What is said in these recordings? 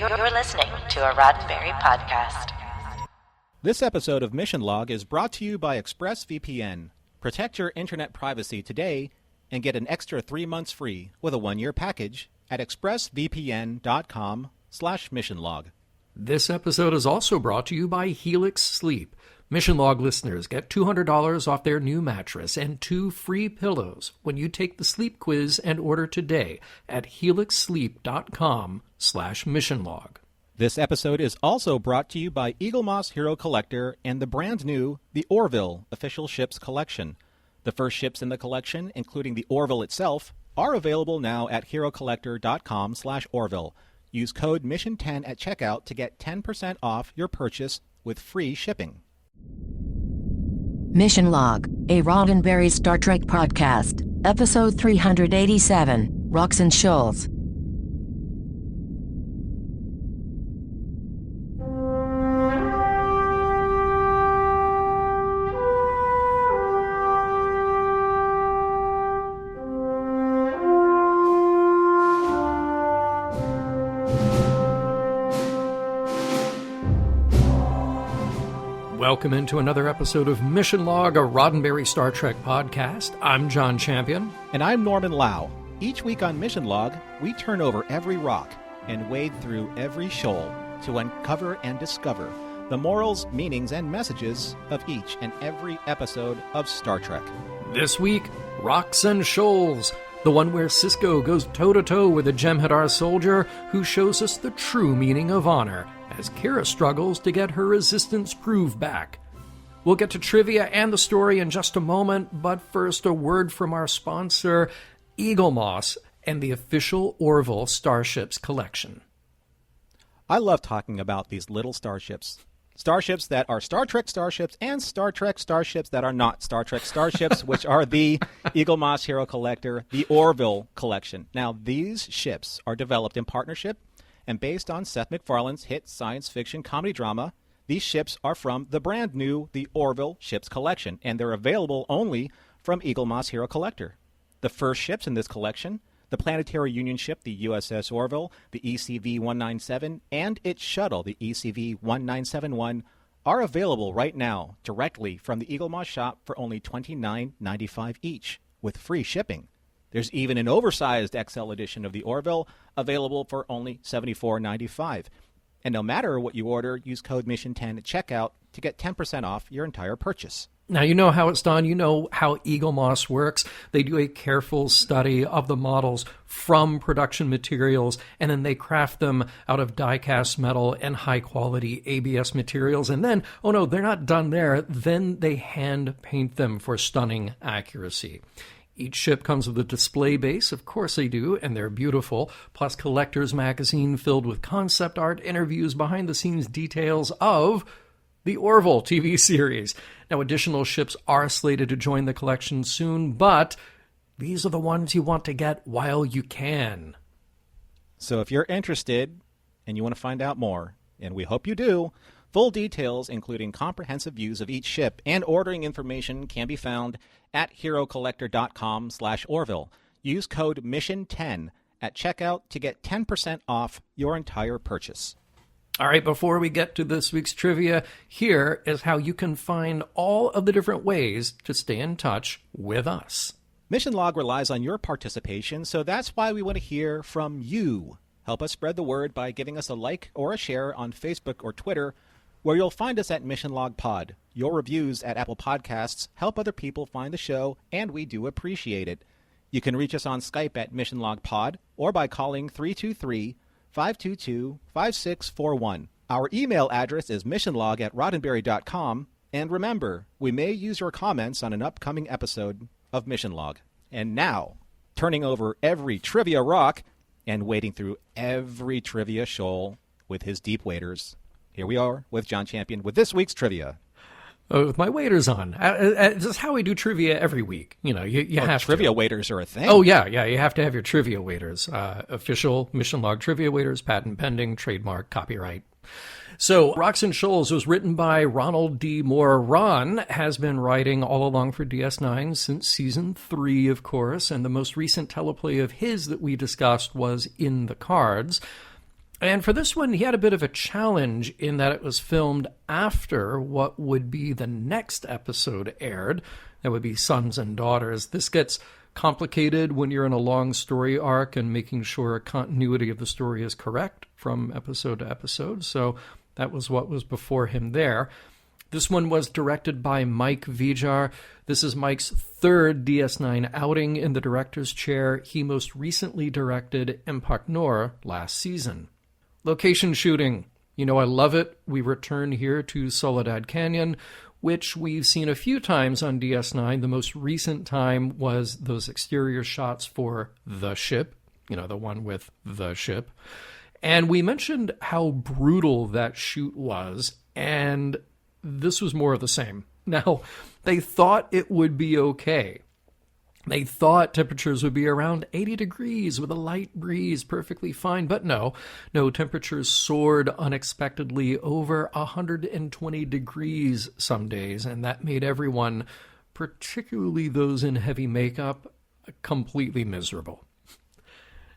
You're listening to a Roddenberry podcast. This episode of Mission Log is brought to you by ExpressVPN. Protect your internet privacy today and get an extra 3 months free with a 1-year package at expressvpn.com/missionlog. This episode is also brought to you by Helix Sleep. Mission Log listeners get $200 off their new mattress and 2 free pillows when you take the sleep quiz and order today at helixsleep.com/missionlog. This episode is also brought to you by Eaglemoss Hero Collector and the brand new The Orville Official Ships Collection. The first ships in the collection, including the Orville itself, are available now at herocollector.com/Orville. Use code MISSION10 at checkout to get 10% off your purchase with free shipping. Mission Log, a Roddenberry Star Trek podcast, episode 387, Rocks and Shoals. Welcome into another episode of Mission Log, a Roddenberry Star Trek podcast. I'm John Champion. And I'm Norman Lau. Each week on Mission Log, we turn over every rock and wade through every shoal to uncover and discover the morals, meanings, and messages of each and every episode of Star Trek. This week, Rocks and Shoals, the one where Sisko goes toe-to-toe with a Jem'Hadar soldier who shows us the true meaning of honor as Kira struggles to get her resistance groove back. We'll get to trivia and the story in just a moment, but first a word from our sponsor, Eaglemoss, and the official Orville Starships collection. I love talking about these little starships. Starships that are Star Trek starships and Star Trek starships that are not Star Trek starships, which are the Eaglemoss Hero Collector, the Orville Collection. Now, these ships are developed in partnership and based on Seth MacFarlane's hit science fiction comedy drama. These ships are from the brand new The Orville Ships Collection, and they're available only from Eaglemoss Hero Collector. The first ships in this collection, the Planetary Union ship, the USS Orville, the ECV-197, and its shuttle, the ECV-1971, are available right now directly from the Eaglemoss shop for only $29.95 each, with free shipping. There's even an oversized XL edition of the Orville available for only $74.95. And no matter what you order, use code MISSION10 at checkout to get 10% off your entire purchase. Now, you know how it's done. You know how Eaglemoss works. They do a careful study of the models from production materials, and then they craft them out of die-cast metal and high-quality ABS materials. And then, oh no, they're not done there. Then they hand paint them for stunning accuracy. Each ship comes with a display base, of course they do, and they're beautiful, plus collector's magazine filled with concept art, interviews, behind-the-scenes details of the Orville TV series. Now, additional ships are slated to join the collection soon, but these are the ones you want to get while you can. So if you're interested and you want to find out more, and we hope you do, full details, including comprehensive views of each ship and ordering information, can be found at herocollector.com/Orville. Use code MISSION10 at checkout to get 10% off your entire purchase. All right, before we get to this week's trivia, here is how you can find all of the different ways to stay in touch with us. Mission Log relies on your participation, so that's why we want to hear from you. Help us spread the word by giving us a like or a share on Facebook or Twitter, where you'll find us at Mission Log Pod. Your reviews at Apple Podcasts help other people find the show, and we do appreciate it. You can reach us on Skype at Mission Log Pod or by calling 323-522-5641. Our email address is missionlog@roddenberry.com, and remember, we may use your comments on an upcoming episode of Mission Log. And now, turning over every trivia rock and wading through every trivia shoal with his deep waders, here we are with John Champion with this week's trivia. With my waders on. This is how we do trivia every week. You know, you have trivia to. Waders are a thing. Oh, yeah. You have to have your trivia waders. Official Mission Log trivia waders, patent pending, trademark, copyright. So, Rocks and Shoals was written by Ronald D. Moore. Ron has been writing all along for DS9 since Season 3, of course, and the most recent teleplay of his that we discussed was In the Cards. And for this one, he had a bit of a challenge in that it was filmed after what would be the next episode aired. That would be Sons and Daughters. This gets complicated when you're in a long story arc and making sure a continuity of the story is correct from episode to episode. So that was what was before him there. This one was directed by Mike Vijar. This is Mike's third DS9 outing in the director's chair. He most recently directed Impact Nor last season. Location shooting. You know I love it. We return here to Soledad Canyon, which we've seen a few times on DS9. The most recent time was those exterior shots for The Ship, the one with the ship. And we mentioned how brutal that shoot was, and this was more of the same. Now, they thought it would be okay. They thought temperatures would be around 80 degrees with a light breeze, perfectly fine. But no, temperatures soared unexpectedly over 120 degrees some days, and that made everyone, particularly those in heavy makeup, completely miserable.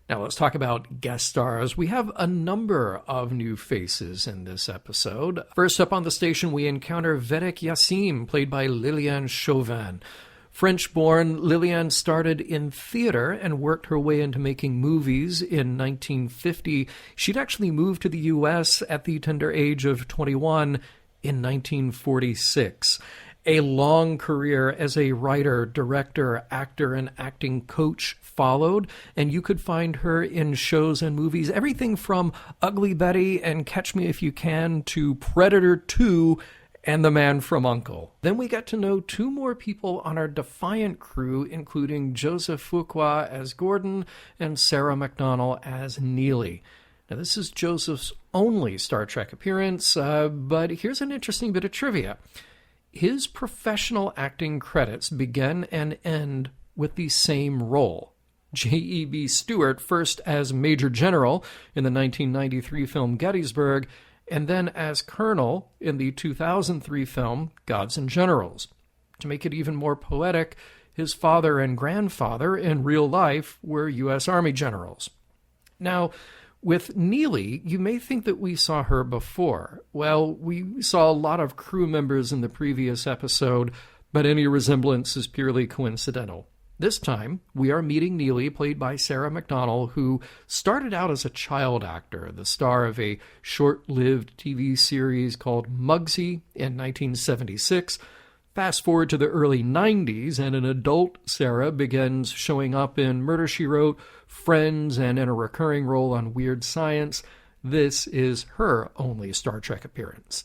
Now let's talk about guest stars. We have a number of new faces in this episode. First up on the station, we encounter Vedek Yassim, played by Liliane Chauvin. French-born, Liliane started in theater and worked her way into making movies in 1950. She'd actually moved to the U.S. at the tender age of 21 in 1946. A long career as a writer, director, actor, and acting coach followed, and you could find her in shows and movies, everything from Ugly Betty and Catch Me If You Can to Predator 2 and The Man from U.N.C.L.E. Then we get to know two more people on our Defiant crew, including Joseph Fuqua as Gordon and Sarah McDonnell as Neely. Now, this is Joseph's only Star Trek appearance, but here's an interesting bit of trivia. His professional acting credits begin and end with the same role. J.E.B. Stewart, first as Major General in the 1993 film Gettysburg, and then as Colonel in the 2003 film Gods and Generals. To make it even more poetic, his father and grandfather in real life were U.S. Army generals. Now, with Neely, you may think that we saw her before. Well, we saw a lot of crew members in the previous episode, but any resemblance is purely coincidental. This time, we are meeting Neely, played by Sarah McDonnell, who started out as a child actor, the star of a short-lived TV series called Muggsy in 1976. Fast forward to the early 90s, and an adult Sarah begins showing up in Murder, She Wrote, Friends, and in a recurring role on Weird Science. This is her only Star Trek appearance.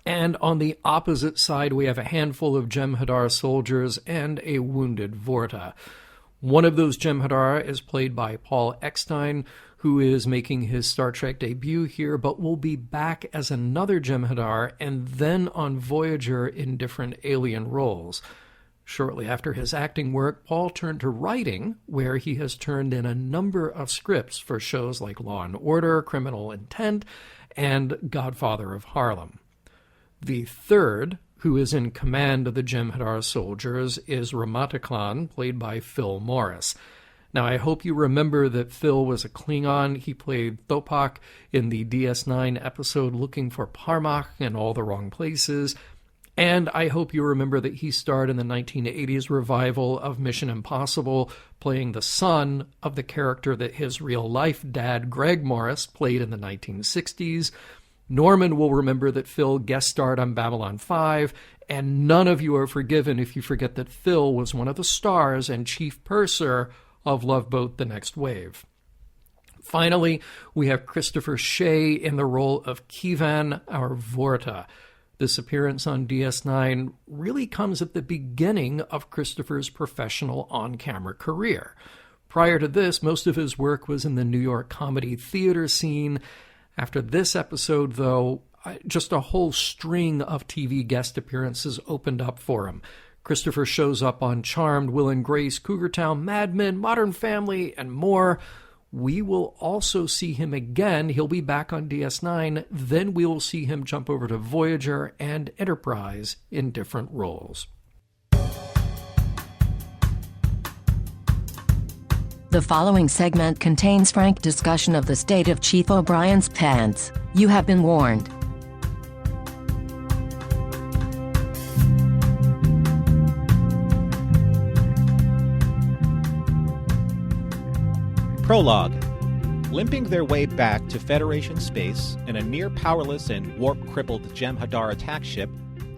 And on the opposite side, we have a handful of Jem'Hadar soldiers and a wounded Vorta. One of those Jem'Hadar is played by Paul Eckstein, who is making his Star Trek debut here, but will be back as another Jem'Hadar and then on Voyager in different alien roles. Shortly after his acting work, Paul turned to writing, where he has turned in a number of scripts for shows like Law & Order, Criminal Intent, and Godfather of Harlem. The third, who is in command of the Jem'Hadar soldiers, is Ramatiklan, played by Phil Morris. Now, I hope you remember that Phil was a Klingon. He played Thopak in the DS9 episode Looking for Parmak in All the Wrong Places. And I hope you remember that he starred in the 1980s revival of Mission Impossible, playing the son of the character that his real-life dad, Greg Morris, played in the 1960s. Norman will remember that Phil guest starred on Babylon 5, and none of you are forgiven if you forget that Phil was one of the stars and chief purser of Love Boat: The Next Wave. Finally, we have Christopher Shea in the role of Kivan, our Vorta. This appearance on DS9 really comes at the beginning of Christopher's professional on-camera career. Prior to this, most of his work was in the New York comedy theater scene. After this episode, though, just a whole string of TV guest appearances opened up for him. Christopher shows up on Charmed, Will and Grace, Cougar Town, Mad Men, Modern Family, and more. We will also see him again. He'll be back on DS9. Then we will see him jump over to Voyager and Enterprise in different roles. The following segment contains frank discussion of the state of Chief O'Brien's pants. You have been warned. Prologue. Limping their way back to Federation space in a near-powerless and warp-crippled Jem'Hadar attack ship,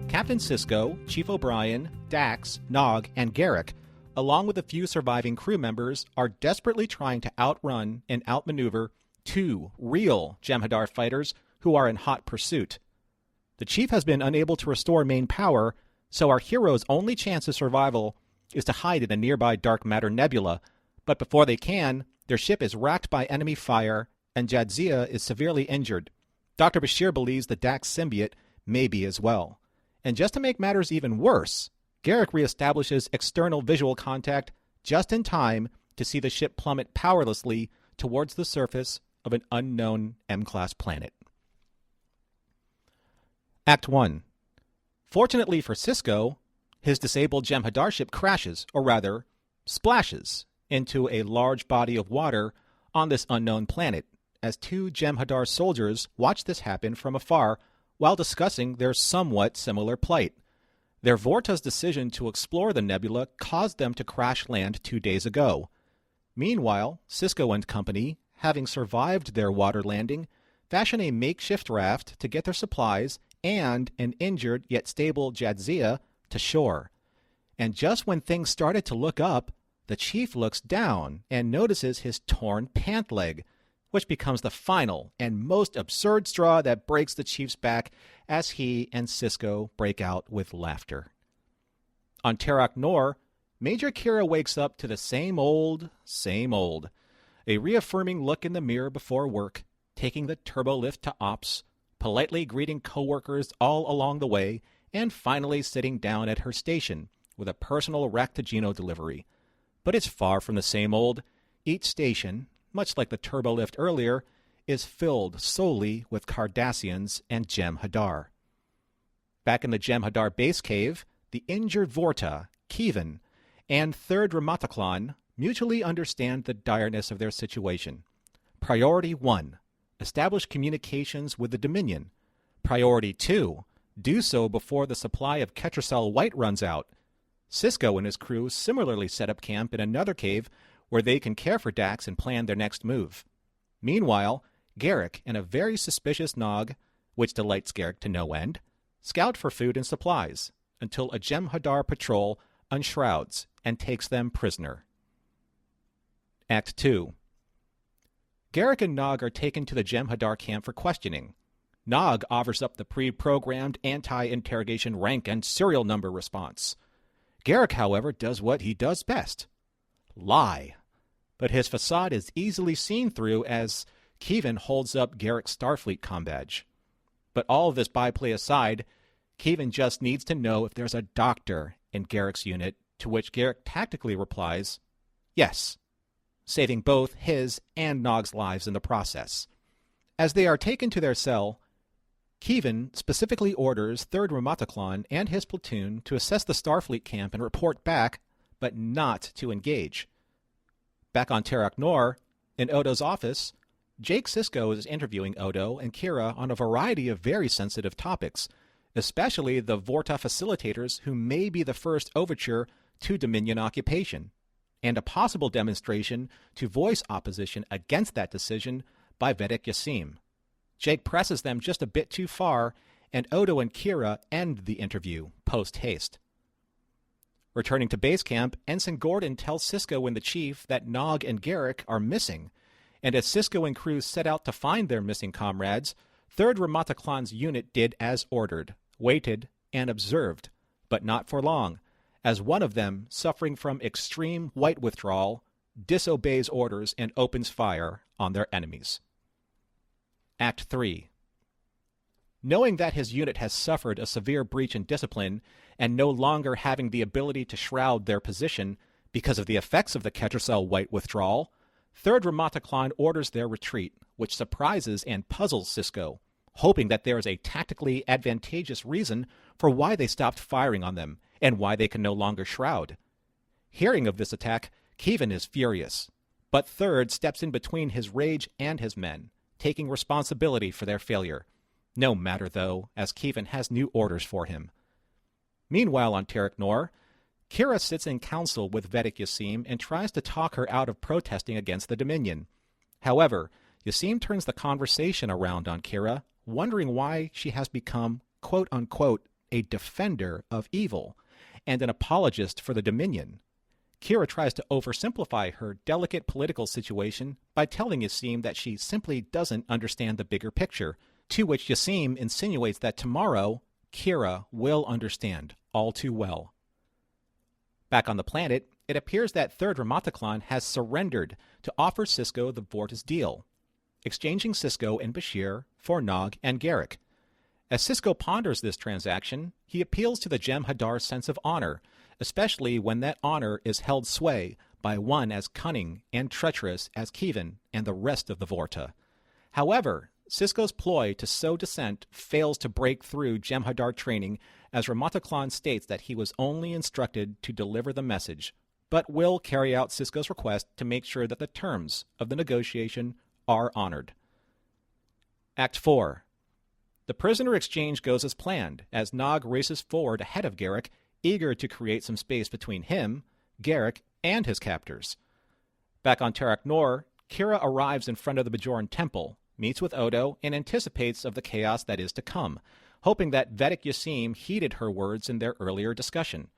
Captain Sisko, Chief O'Brien, Dax, Nog, and Garrick, along with a few surviving crew members, are desperately trying to outrun and outmaneuver two real Jem'Hadar fighters who are in hot pursuit. The Chief has been unable to restore main power, so our heroes' only chance of survival is to hide in a nearby dark matter nebula, but before they can, their ship is racked by enemy fire, and Jadzia is severely injured. Dr. Bashir believes the Dax symbiote may be as well. And just to make matters even worse, Garrick reestablishes external visual contact just in time to see the ship plummet powerlessly towards the surface of an unknown M-class planet. Act 1. Fortunately for Sisko, his disabled Jem'Hadar ship crashes, or rather, splashes, into a large body of water on this unknown planet, as two Jem'Hadar soldiers watch this happen from afar while discussing their somewhat similar plight. Their Vorta's decision to explore the nebula caused them to crash land 2 days ago. Meanwhile, Sisko and company, having survived their water landing, fashion a makeshift raft to get their supplies and an injured yet stable Jadzia to shore. And just when things started to look up, the Chief looks down and notices his torn pant leg, which becomes the final and most absurd straw that breaks the Chief's back as he and Sisko break out with laughter. On Terok Nor, Major Kira wakes up to the same old. A reaffirming look in the mirror before work, taking the turbo lift to ops, politely greeting coworkers all along the way, and finally sitting down at her station with a personal Raktajino delivery. But it's far from the same old. Each station, much like the turbolift earlier, is filled solely with Cardassians and Jem'Hadar. Back in the Jem'Hadar base cave, the injured Vorta, Kevin, and Third Ramataklan mutually understand the direness of their situation. Priority 1, establish communications with the Dominion. Priority 2, do so before the supply of Ketracel White runs out. Sisko and his crew similarly set up camp in another cave where they can care for Dax and plan their next move. Meanwhile, Garrick and a very suspicious Nog, which delights Garrick to no end, scout for food and supplies until a Jem'Hadar patrol unshrouds and takes them prisoner. Act 2. Garrick and Nog are taken to the Jem'Hadar camp for questioning. Nog offers up the pre-programmed anti-interrogation rank and serial number response. Garrick, however, does what he does best. Lie. But his facade is easily seen through as Kevin holds up Garrick's Starfleet comm badge. But all of this byplay aside, Kevin just needs to know if there's a doctor in Garrick's unit, to which Garrick tactically replies, yes, saving both his and Nog's lives in the process. As they are taken to their cell, Kevin specifically orders 3rd Ramataklan and his platoon to assess the Starfleet camp and report back, but not to engage. Back on Terok Nor, in Odo's office, Jake Sisko is interviewing Odo and Kira on a variety of very sensitive topics, especially the Vorta facilitators who may be the first overture to Dominion occupation, and a possible demonstration to voice opposition against that decision by Vedek Yassim. Jake presses them just a bit too far, and Odo and Kira end the interview post-haste. Returning to base camp, Ensign Gordon tells Sisko and the Chief that Nog and Garrick are missing, and as Sisko and crew set out to find their missing comrades, 3rd Ramataklan's unit did as ordered, waited, and observed, but not for long, as one of them, suffering from extreme white withdrawal, disobeys orders and opens fire on their enemies. Act 3. Knowing that his unit has suffered a severe breach in discipline and no longer having the ability to shroud their position because of the effects of the Ketracel White withdrawal, 3rd Ramataklan orders their retreat, which surprises and puzzles Sisko, hoping that there is a tactically advantageous reason for why they stopped firing on them and why they can no longer shroud. Hearing of this attack, Kevin is furious, But Third steps in between his rage and his men, taking responsibility for their failure. No matter, though, as Keevan has new orders for him. Meanwhile on Terek Nor, Kira sits in council with Vedic Yassim and tries to talk her out of protesting against the Dominion. However, Yassim turns the conversation around on Kira, wondering why she has become, quote-unquote, a defender of evil and an apologist for the Dominion. Kira tries to oversimplify her delicate political situation by telling Yassim that she simply doesn't understand the bigger picture, to which Yassim insinuates that tomorrow, Kira will understand all too well. Back on the planet, it appears that Third Ramataclan has surrendered to offer Sisko the Vorta's deal, exchanging Sisko and Bashir for Nog and Garrick. As Sisko ponders this transaction, he appeals to the Jem'Hadar's sense of honor, especially when that honor is held sway by one as cunning and treacherous as Keevan and the rest of the Vorta. However, Sisko's ploy to sow dissent fails to break through Jem'Hadar training, as Ramataclan states that he was only instructed to deliver the message, but will carry out Sisko's request to make sure that the terms of the negotiation are honored. Act 4. The prisoner exchange goes as planned, as Nog races forward ahead of Garrick, eager to create some space between him, Garrick, and his captors. Back on Terek Nor, Kira arrives in front of the Bajoran temple, meets with Odo, and anticipates of the chaos that is to come, hoping that Vedic Yassim heeded her words in their earlier discussion.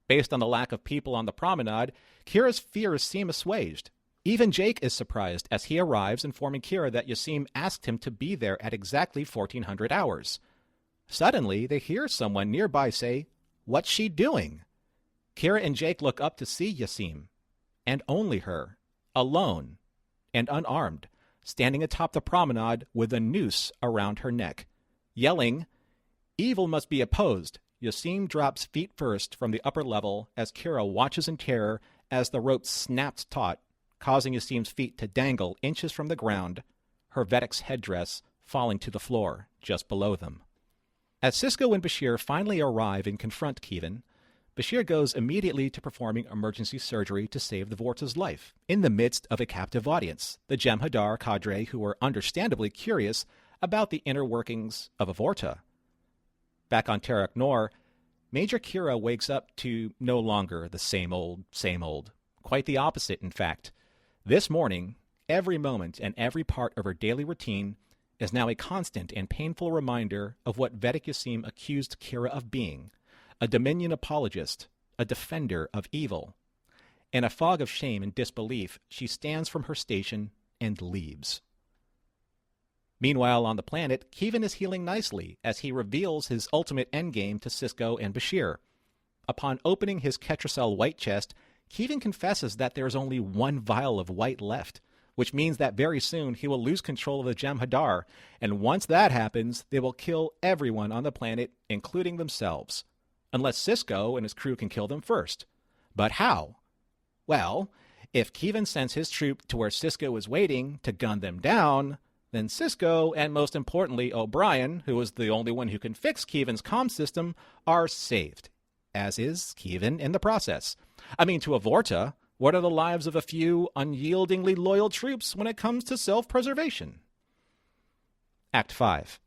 Based on the lack of people on the promenade, Kira's fears seem assuaged. Even Jake is surprised as he arrives, informing Kira that Yassim asked him to be there at exactly 1400 hours. Suddenly, they hear someone nearby say, "What's she doing?" Kira and Jake look up to see Yassim, and only her, alone and unarmed, standing atop the promenade with a noose around her neck. Yelling, "Evil must be opposed," Yassim drops feet first from the upper level as Kira watches in terror as the rope snaps taut, causing Yassim's feet to dangle inches from the ground, her Vedic's headdress falling to the floor just below them. As Sisko and Bashir finally arrive and confront Keevan, Bashir goes immediately to performing emergency surgery to save the Vorta's life, in the midst of a captive audience, the Jem'Hadar cadre who are understandably curious about the inner workings of a Vorta. Back on Terek Nor, Major Kira wakes up to no longer the same old, same old. Quite the opposite, in fact. This morning, every moment and every part of her daily routine is now a constant and painful reminder of what Vedic Yassim accused Kira of being, a Dominion apologist, a defender of evil. In a fog of shame and disbelief, she stands from her station and leaves. Meanwhile, on the planet, Keevan is healing nicely as he reveals his ultimate endgame to Sisko and Bashir. Upon opening his Ketracel white chest, Keevan confesses that there is only one vial of white left, which means that very soon he will lose control of the Jem'Hadar, and once that happens, they will kill everyone on the planet, including themselves. Unless Sisko and his crew can kill them first. But how? Well, if Keevan sends his troop to where Sisko is waiting to gun them down, then Sisko, and most importantly O'Brien, who is the only one who can fix Keevan's comm system, are saved, as is Keevan in the process. I mean, to a Vorta, what are the lives of a few unyieldingly loyal troops when it comes to self-preservation? Act 5.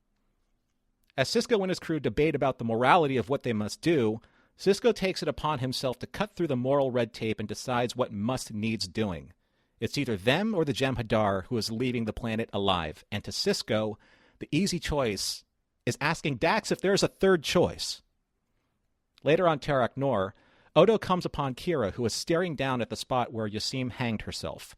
As Sisko and his crew debate about the morality of what they must do, Sisko takes it upon himself to cut through the moral red tape and decides what must needs doing. It's either them or the Jem'Hadar who is leaving the planet alive, and to Sisko, the easy choice is asking Dax if there's a third choice. Later on Terek Nor, Odo comes upon Kira, who is staring down at the spot where Yassim hanged herself.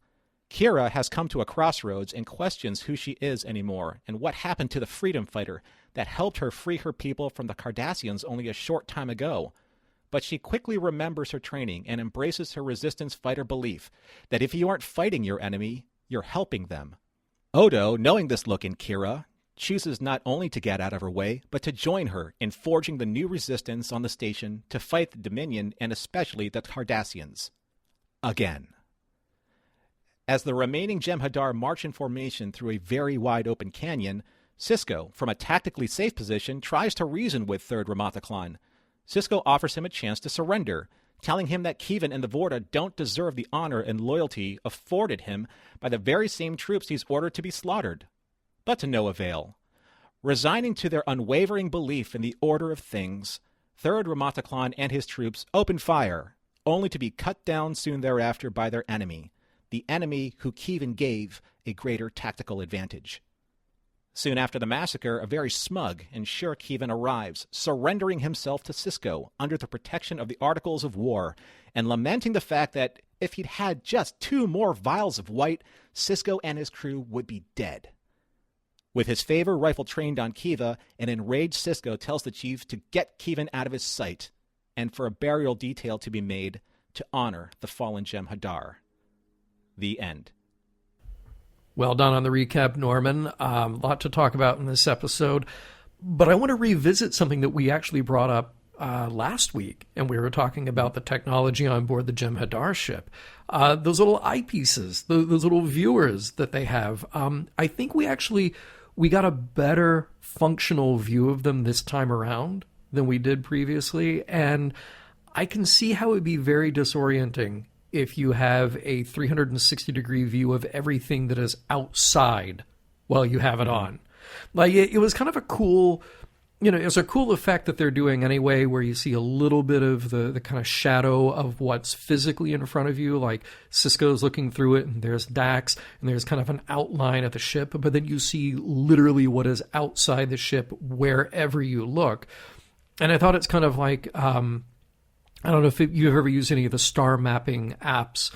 Kira has come to a crossroads and questions who she is anymore and what happened to the freedom fighter that helped her free her people from the Cardassians only a short time ago. But she quickly remembers her training and embraces her resistance fighter belief that if you aren't fighting your enemy, you're helping them. Odo, knowing this look in Kira, chooses not only to get out of her way, but to join her in forging the new resistance on the station to fight the Dominion and especially the Cardassians. Again. As the remaining Jem'Hadar march in formation through a very wide open canyon, Sisko, from a tactically safe position, tries to reason with Third Ramataclan. Sisko offers him a chance to surrender, telling him that Kevin and the Vorta don't deserve the honor and loyalty afforded him by the very same troops he's ordered to be slaughtered. But to no avail. Resigning to their unwavering belief in the order of things, Third Ramataklan and his troops open fire, only to be cut down soon thereafter by their enemy, the enemy who Kevin gave a greater tactical advantage. Soon after the massacre, a very smug and sure Kevin arrives, surrendering himself to Sisko under the protection of the Articles of War, and lamenting the fact that if he'd had just 2 more vials of white, Sisko and his crew would be dead. With his favor rifle trained on Kiva, an enraged Sisko tells the chief to get Kevin out of his sight, and for a burial detail to be made to honor the fallen Jem'Hadar. The end. Well done on the recap, Norman. A lot to talk about in this episode. But I want to revisit something that we actually brought up last week, and we were talking about the technology on board the Jem'Hadar ship. Those little eyepieces, those little viewers that they have. I think we got a better functional view of them this time around than we did previously, and I can see how it would be very disorienting if you have a 360-degree view of everything that is outside while you have it on. Like, it was kind of a cool, it's a cool effect that they're doing anyway, where you see a little bit of the kind of shadow of what's physically in front of you. Like, Sisko's looking through it, and there's Dax, and there's kind of an outline of the ship, but then you see literally what is outside the ship wherever you look. And I thought it's kind of like, I don't know if you've ever used any of the star mapping apps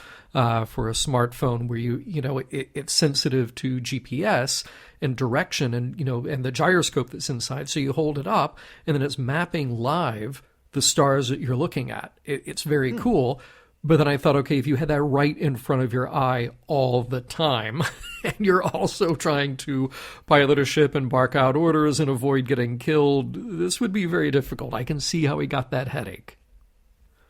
for a smartphone where it's sensitive to GPS and direction and the gyroscope that's inside. So you hold it up and then it's mapping live the stars that you're looking at. It's very cool. But then I thought, okay, if you had that right in front of your eye all the time, and you're also trying to pilot a ship and bark out orders and avoid getting killed, this would be very difficult. I can see how he got that headache.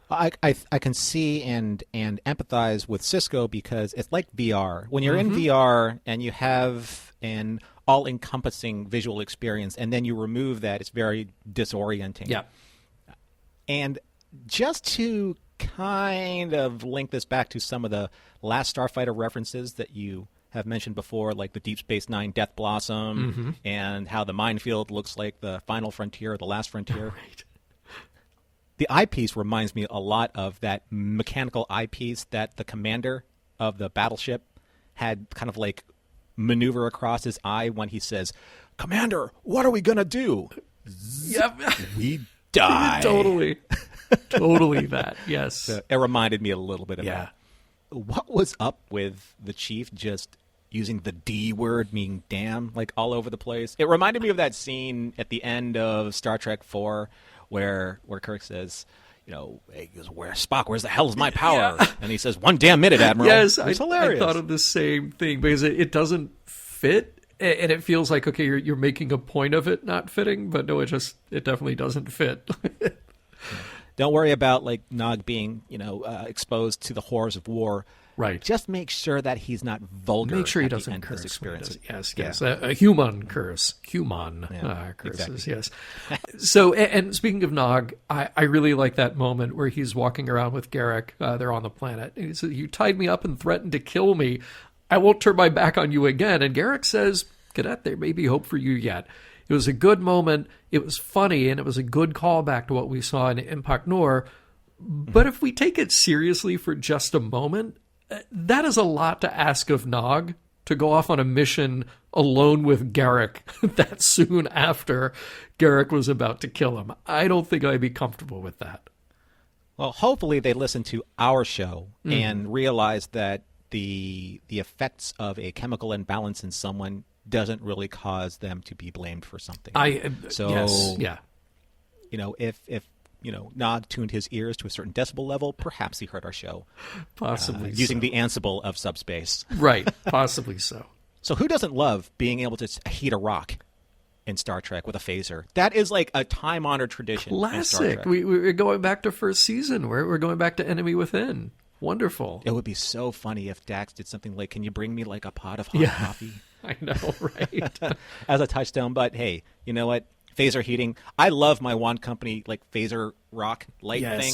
I can see and empathize with Sisko because it's like VR. When you're in VR and you have an all-encompassing visual experience and then you remove that, it's very disorienting. Yeah. And just to kind of link this back to some of the Last Starfighter references that you have mentioned before, like the Deep Space Nine Death Blossom and how the minefield looks like the final frontier or the last frontier. Right. The eyepiece reminds me a lot of that mechanical eyepiece that the commander of the battleship had kind of like maneuver across his eye when he says, "Commander, what are we going to do?" Yep. We die. Totally that, yes. So it reminded me a little bit of that. What was up with the chief just using the D word, meaning damn, like all over the place? It reminded me of that scene at the end of Star Trek 4 where Kirk says, hey, he goes, Spock, where's the hell is my power? Yeah. And he says, 1 damn minute, Admiral. Yes, it's hilarious. I thought of the same thing because it doesn't fit, and it feels like, okay, you're making a point of it not fitting, but no, it definitely doesn't fit. Don't worry about like Nog being, exposed to the horrors of war. Right. Just make sure that he's not vulgar. Make sure he doesn't curse. Yes. A human curse. Curses, exactly. Yes. So, and speaking of Nog, I really like that moment where he's walking around with Garrick. They're on the planet. And he says, "You tied me up and threatened to kill me. I won't turn my back on you again." And Garrick says, "Cadet, there may be hope for you yet." It was a good moment. It was funny, and it was a good callback to what we saw in Impact Nor. But if we take it seriously for just a moment, that is a lot to ask of Nog to go off on a mission alone with Garrick that soon after Garrick was about to kill him. I don't think I'd be comfortable with that. Well, hopefully they listen to our show and realize that the effects of a chemical imbalance in someone doesn't really cause them to be blamed for something. Yes, yeah. If Nog tuned his ears to a certain decibel level, perhaps he heard our show. Possibly using the Ansible of subspace. Right, possibly so. So who doesn't love being able to heat a rock in Star Trek with a phaser? That is like a time-honored tradition. Classic. In Star Trek. We're going back to first season. We're going back to Enemy Within. Wonderful. It would be so funny if Dax did something like, "Can you bring me like a pot of hot coffee?" I know, right? As a touchstone. But hey, you know what? Phaser heating. I love my wand company like phaser rock light thing.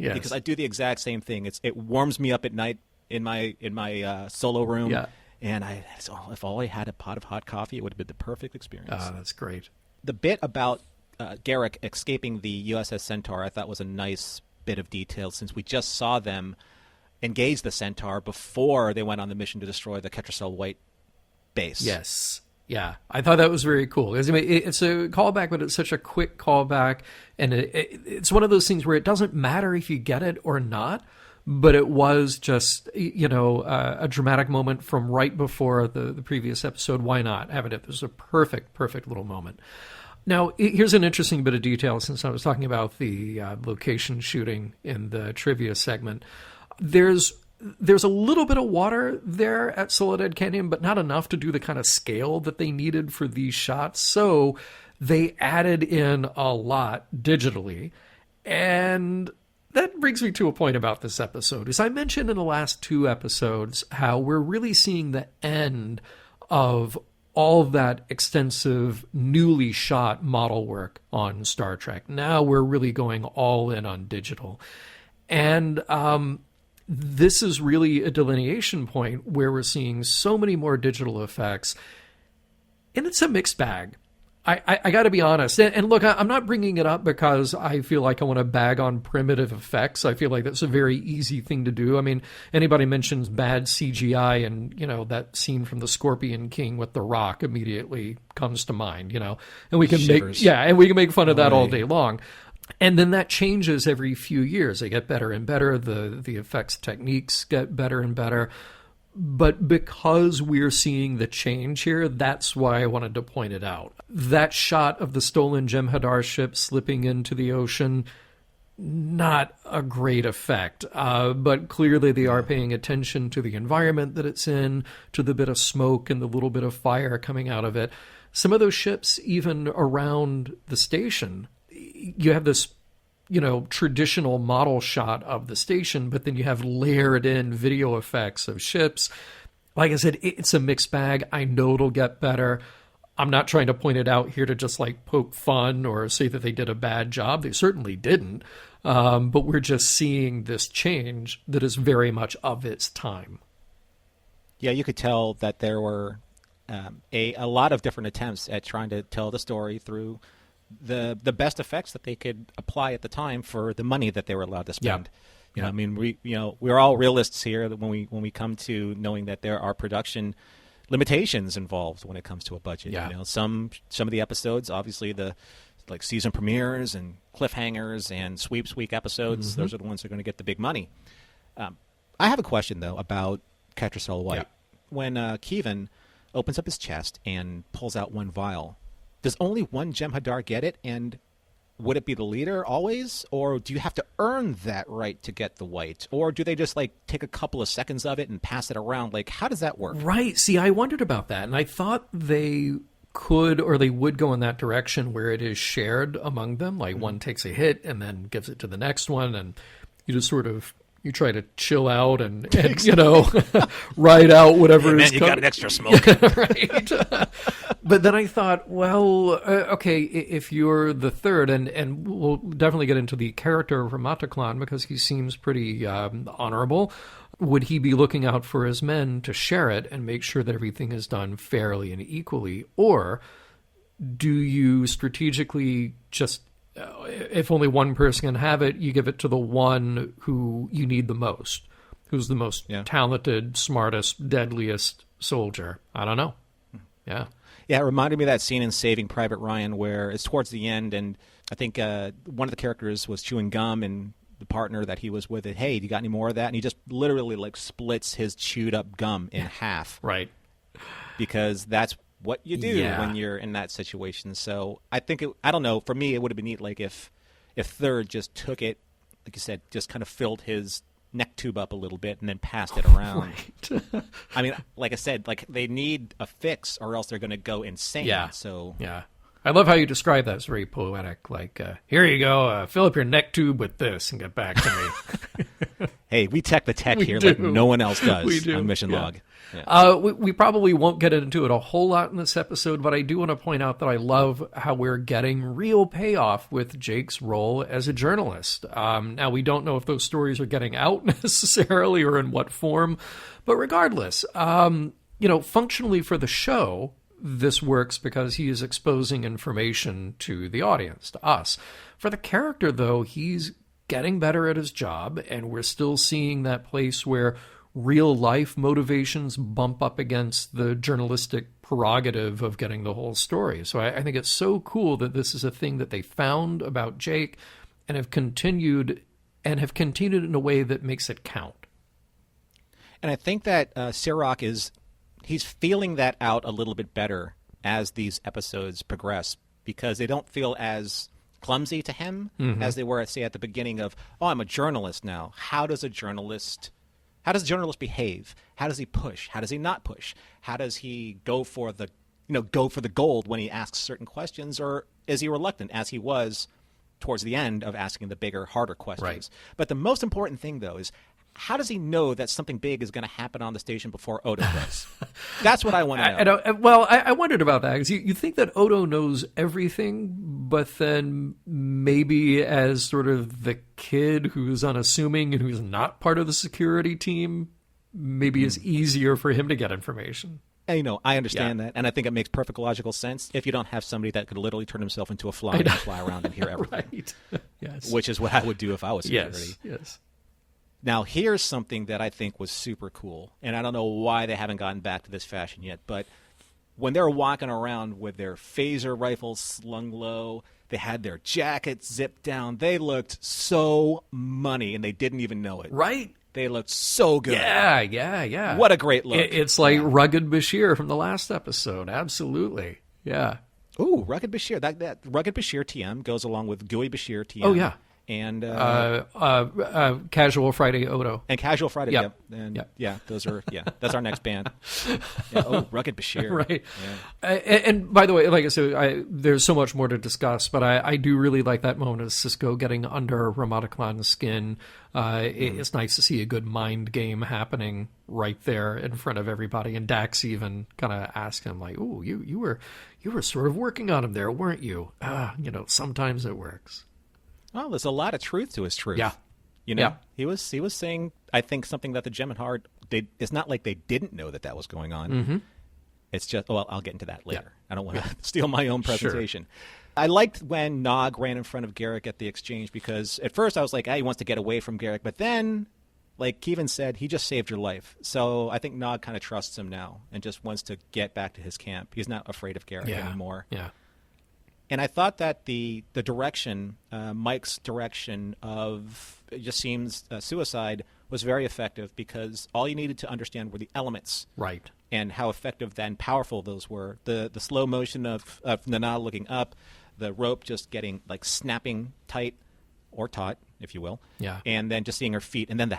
Yes. because I do the exact same thing. It warms me up at night in my solo room. Yeah. And if all I had a pot of hot coffee, it would have been the perfect experience. Oh, that's great. The bit about Garrick escaping the USS Centaur, I thought was a nice bit of detail, since we just saw them engage the Centaur before they went on the mission to destroy the Ketracel White base. Yes. Yeah, I thought that was very cool. Because, I mean, it's a callback, but it's such a quick callback. And it's one of those things where it doesn't matter if you get it or not. But it was just, a dramatic moment from right before the previous episode. Why not have it? It was a perfect little moment. Now, here's an interesting bit of detail, since I was talking about the location shooting in the trivia segment. There's a little bit of water there at Soledad Canyon, but not enough to do the kind of scale that they needed for these shots. So they added in a lot digitally. And that brings me to a point about this episode. As I mentioned in the last 2 episodes, how we're really seeing the end of all of that extensive, newly shot model work on Star Trek. Now we're really going all in on digital. And this is really a delineation point where we're seeing so many more digital effects. And it's a mixed bag. I got to be honest. And look, I'm not bringing it up because I feel like I want to bag on primitive effects. I feel like that's a very easy thing to do. I mean, anybody mentions bad CGI and, that scene from The Scorpion King with The Rock immediately comes to mind, and we can make fun of that all day long. And then that changes every few years. They get better and better. The effects techniques get better and better. But because we're seeing the change here, that's why I wanted to point it out. That shot of the stolen Jem'Hadar ship slipping into the ocean, not a great effect. But clearly they are paying attention to the environment that it's in, to the bit of smoke and the little bit of fire coming out of it. Some of those ships, even around the station, you have this traditional model shot of the station, but then you have layered in video effects of ships. Like I said, it's a mixed bag. I know it'll get better. I'm not trying to point it out here to just poke fun or say that they did a bad job. They certainly didn't. But we're just seeing this change that is very much of its time. Yeah, you could tell that there were a lot of different attempts at trying to tell the story through the best effects that they could apply at the time for the money that they were allowed to spend. Yeah. I mean, we're all realists here when we come to knowing that there are production limitations involved when it comes to a budget. Yeah. Some of the episodes, obviously the season premieres and cliffhangers and sweeps week episodes, those are the ones that are going to get the big money. I have a question though about Ketracel White. Yeah. When Kevin opens up his chest and pulls out one vial, does only one Jem'Hadar get it, and would it be the leader always, or do you have to earn that right to get the white, or do they just take a couple of seconds of it and pass it around? How does that work? Right. See, I wondered about that, and I thought they could or they would go in that direction where it is shared among them. One takes a hit and then gives it to the next one, and you just sort of you try to chill out and ride out whatever is you got an extra smoke. Right. But then I thought, well, okay, if you're the third, and we'll definitely get into the character of Ramataclan because he seems pretty honorable, would he be looking out for his men to share it and make sure that everything is done fairly and equally? Or do you strategically just, if only one person can have it, you give it to the one who you need the most, who's the most talented, smartest, deadliest soldier? I don't know. Yeah. Yeah, it reminded me of that scene in Saving Private Ryan where it's towards the end, and I think one of the characters was chewing gum, and the partner that he was with, hey, do you got any more of that? And he just literally splits his chewed up gum in half. Right. Because that's what you do when you're in that situation. So I think, I don't know, for me it would have been neat if Third just took it, like you said, just kind of filled his neck tube up a little bit and then passed it around. Right. I mean, like I said, they need a fix or else they're going to go insane. Yeah. So yeah. I love how you describe that. It's very poetic. Here you go, fill up your neck tube with this and get back to me. Hey, we tech the tech We here do. like no one else does We do, on Mission yeah. Log. Yeah. We probably won't get into it a whole lot in this episode, but I do want to point out that I love how we're getting real payoff with Jake's role as a journalist. Now, we don't know if those stories are getting out necessarily or in what form, but regardless, functionally for the show, this works because he is exposing information to the audience, to us. For the character, though, he's getting better at his job, and we're still seeing that place where real life motivations bump up against the journalistic prerogative of getting the whole story. So I think it's so cool that this is a thing that they found about Jake and have continued in a way that makes it count. And I think that Sirach he's feeling that out a little bit better as these episodes progress, because they don't feel as clumsy to him as they were, say, at the beginning of, I'm a journalist now. How does a journalist behave? How does he push? How does he not push? How does he go for the gold when he asks certain questions, or is he reluctant, as he was towards the end of asking the bigger, harder questions? Right. But the most important thing, though, is how does he know that something big is going to happen on the station before Odo does? That's what I want to know. I wondered about that, because you think that Odo knows everything, but then maybe as sort of the kid who's unassuming and who's not part of the security team, maybe it's easier for him to get information. And, I understand that, and I think it makes perfect logical sense if you don't have somebody that could literally turn himself into a fly and fly around and hear everything. Right. Yes. Which is what I would do if I was security. Yes. Now, here's something that I think was super cool, and I don't know why they haven't gotten back to this fashion yet, but when they were walking around with their phaser rifles slung low, they had their jackets zipped down, they looked so money, and they didn't even know it. Right? They looked so good. Yeah. What a great look. It's like Rugged Bashir from the last episode. Absolutely. Yeah. Ooh, Rugged Bashir. That Rugged Bashir TM goes along with Gooey Bashir TM. Oh, yeah. And Casual Friday Odo. And Casual Friday, Yep. And those are that's our next band. Yeah, Rugged Bashir. Right. Yeah. And by the way, like I said, there's so much more to discuss, but I do really like that moment of Sisko getting under Ramadaklan's skin. It's nice to see a good mind game happening right there in front of everybody. And Dax even kind of asked him, like, "Ooh, you were sort of working on him there, weren't you?" Sometimes it works. Well, there's a lot of truth to his truth. Yeah. Yeah. He was saying, I think, something that the Jem'Hadar, it's not like they didn't know that was going on. Mm-hmm. It's just, I'll get into that later. Yeah. I don't want to steal my own presentation. Sure. I liked when Nog ran in front of Garrick at the exchange, because at first I was like, he wants to get away from Garrick. But then, like Kevin said, he just saved your life. So I think Nog kind of trusts him now and just wants to get back to his camp. He's not afraid of Garrick anymore. Yeah. And I thought that the direction, Mike's direction of, it just seems, suicide was very effective, because all you needed to understand were the elements. Right. And how effective and powerful those were. The slow motion of Nana looking up, the rope just getting, like, snapping tight, or taut, if you will. Yeah. And then just seeing her feet, and then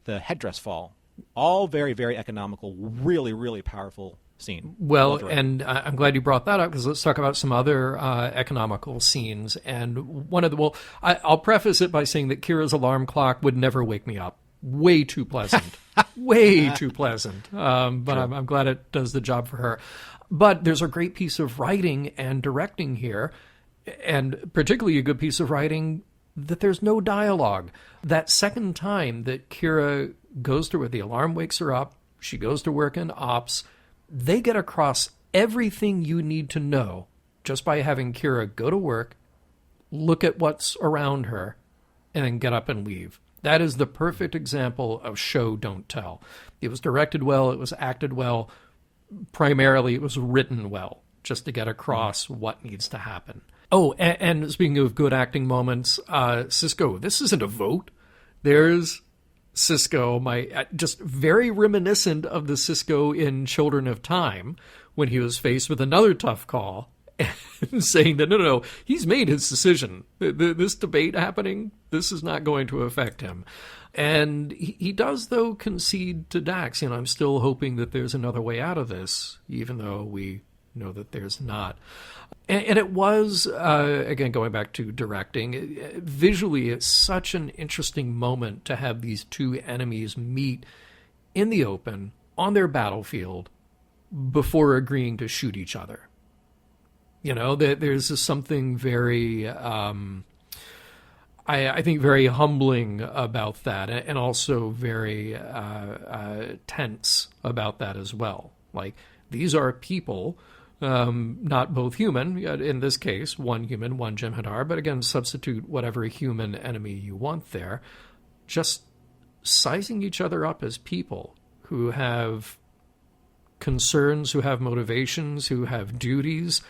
the headdress fall. All very, very economical, really, really powerful scene. Well, and I'm glad you brought that up, because let's talk about some other economical scenes. And one of the, I'll preface it by saying that Kira's alarm clock would never wake me up. Way too pleasant. Way too pleasant. But sure. I'm glad it does the job for her. But there's a great piece of writing and directing here, and particularly a good piece of writing that there's no dialogue. That second time that Kira goes to where the alarm wakes her up, she goes to work in ops, they get across everything you need to know just by having Kira go to work, look at what's around her, and then get up and leave. That is the perfect example of show, don't tell. It was directed well, it was acted well, primarily it was written well, just to get across what needs to happen. Oh, and speaking of good acting moments, Sisko, this isn't a vote. There's Sisko, just very reminiscent of the Sisko in Children of Time, when he was faced with another tough call, and saying that, no, he's made his decision. This debate happening, this is not going to affect him. And he does, though, concede to Dax. I'm still hoping that there's another way out of this, even though we know that there's not. And it was, again, going back to directing, visually it's such an interesting moment to have these two enemies meet in the open on their battlefield before agreeing to shoot each other. You know, there's something very, I think, very humbling about that, and also very tense about that as well. Like, these are people, not both human, in this case, one human, one Jem'Hadar, but again, substitute whatever human enemy you want there, just sizing each other up as people who have concerns, who have motivations, who have duties,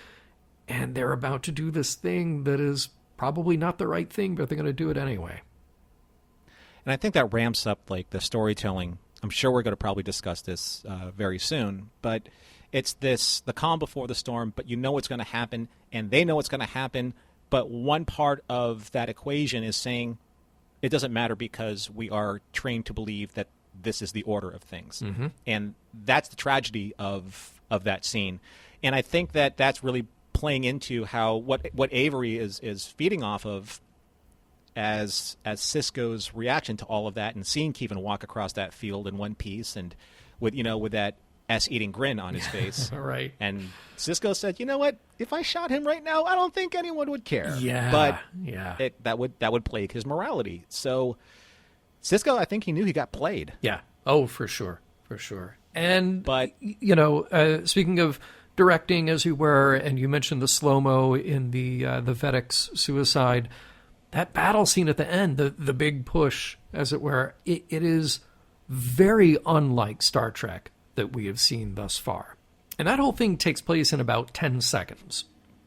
and they're about to do this thing that is probably not the right thing, but they're going to do it anyway. And I think that ramps up like the storytelling. I'm sure we're going to probably discuss this very soon, but it's the calm before the storm, but you know what's going to happen, and they know what's going to happen, but one part of that equation is saying it doesn't matter because we are trained to believe that this is the order of things. Mm-hmm. And that's the tragedy of that scene. And I think that that's really playing into how what Avery is feeding off of as Sisko's reaction to all of that, and seeing Keevan walk across that field in one piece and with that eating grin on his face. Right. And Sisko said, "You know what? If I shot him right now, I don't think anyone would care." Yeah. But yeah. that would plague his morality. So Sisko, I think he knew he got played. Yeah. Oh, for sure. For sure. And, but speaking of directing, as you were, and you mentioned the slow-mo in the Vedek's suicide, that battle scene at the end, the big push, as it were, it is very unlike Star Trek that we have seen thus far. And that whole thing takes place in about 10 seconds,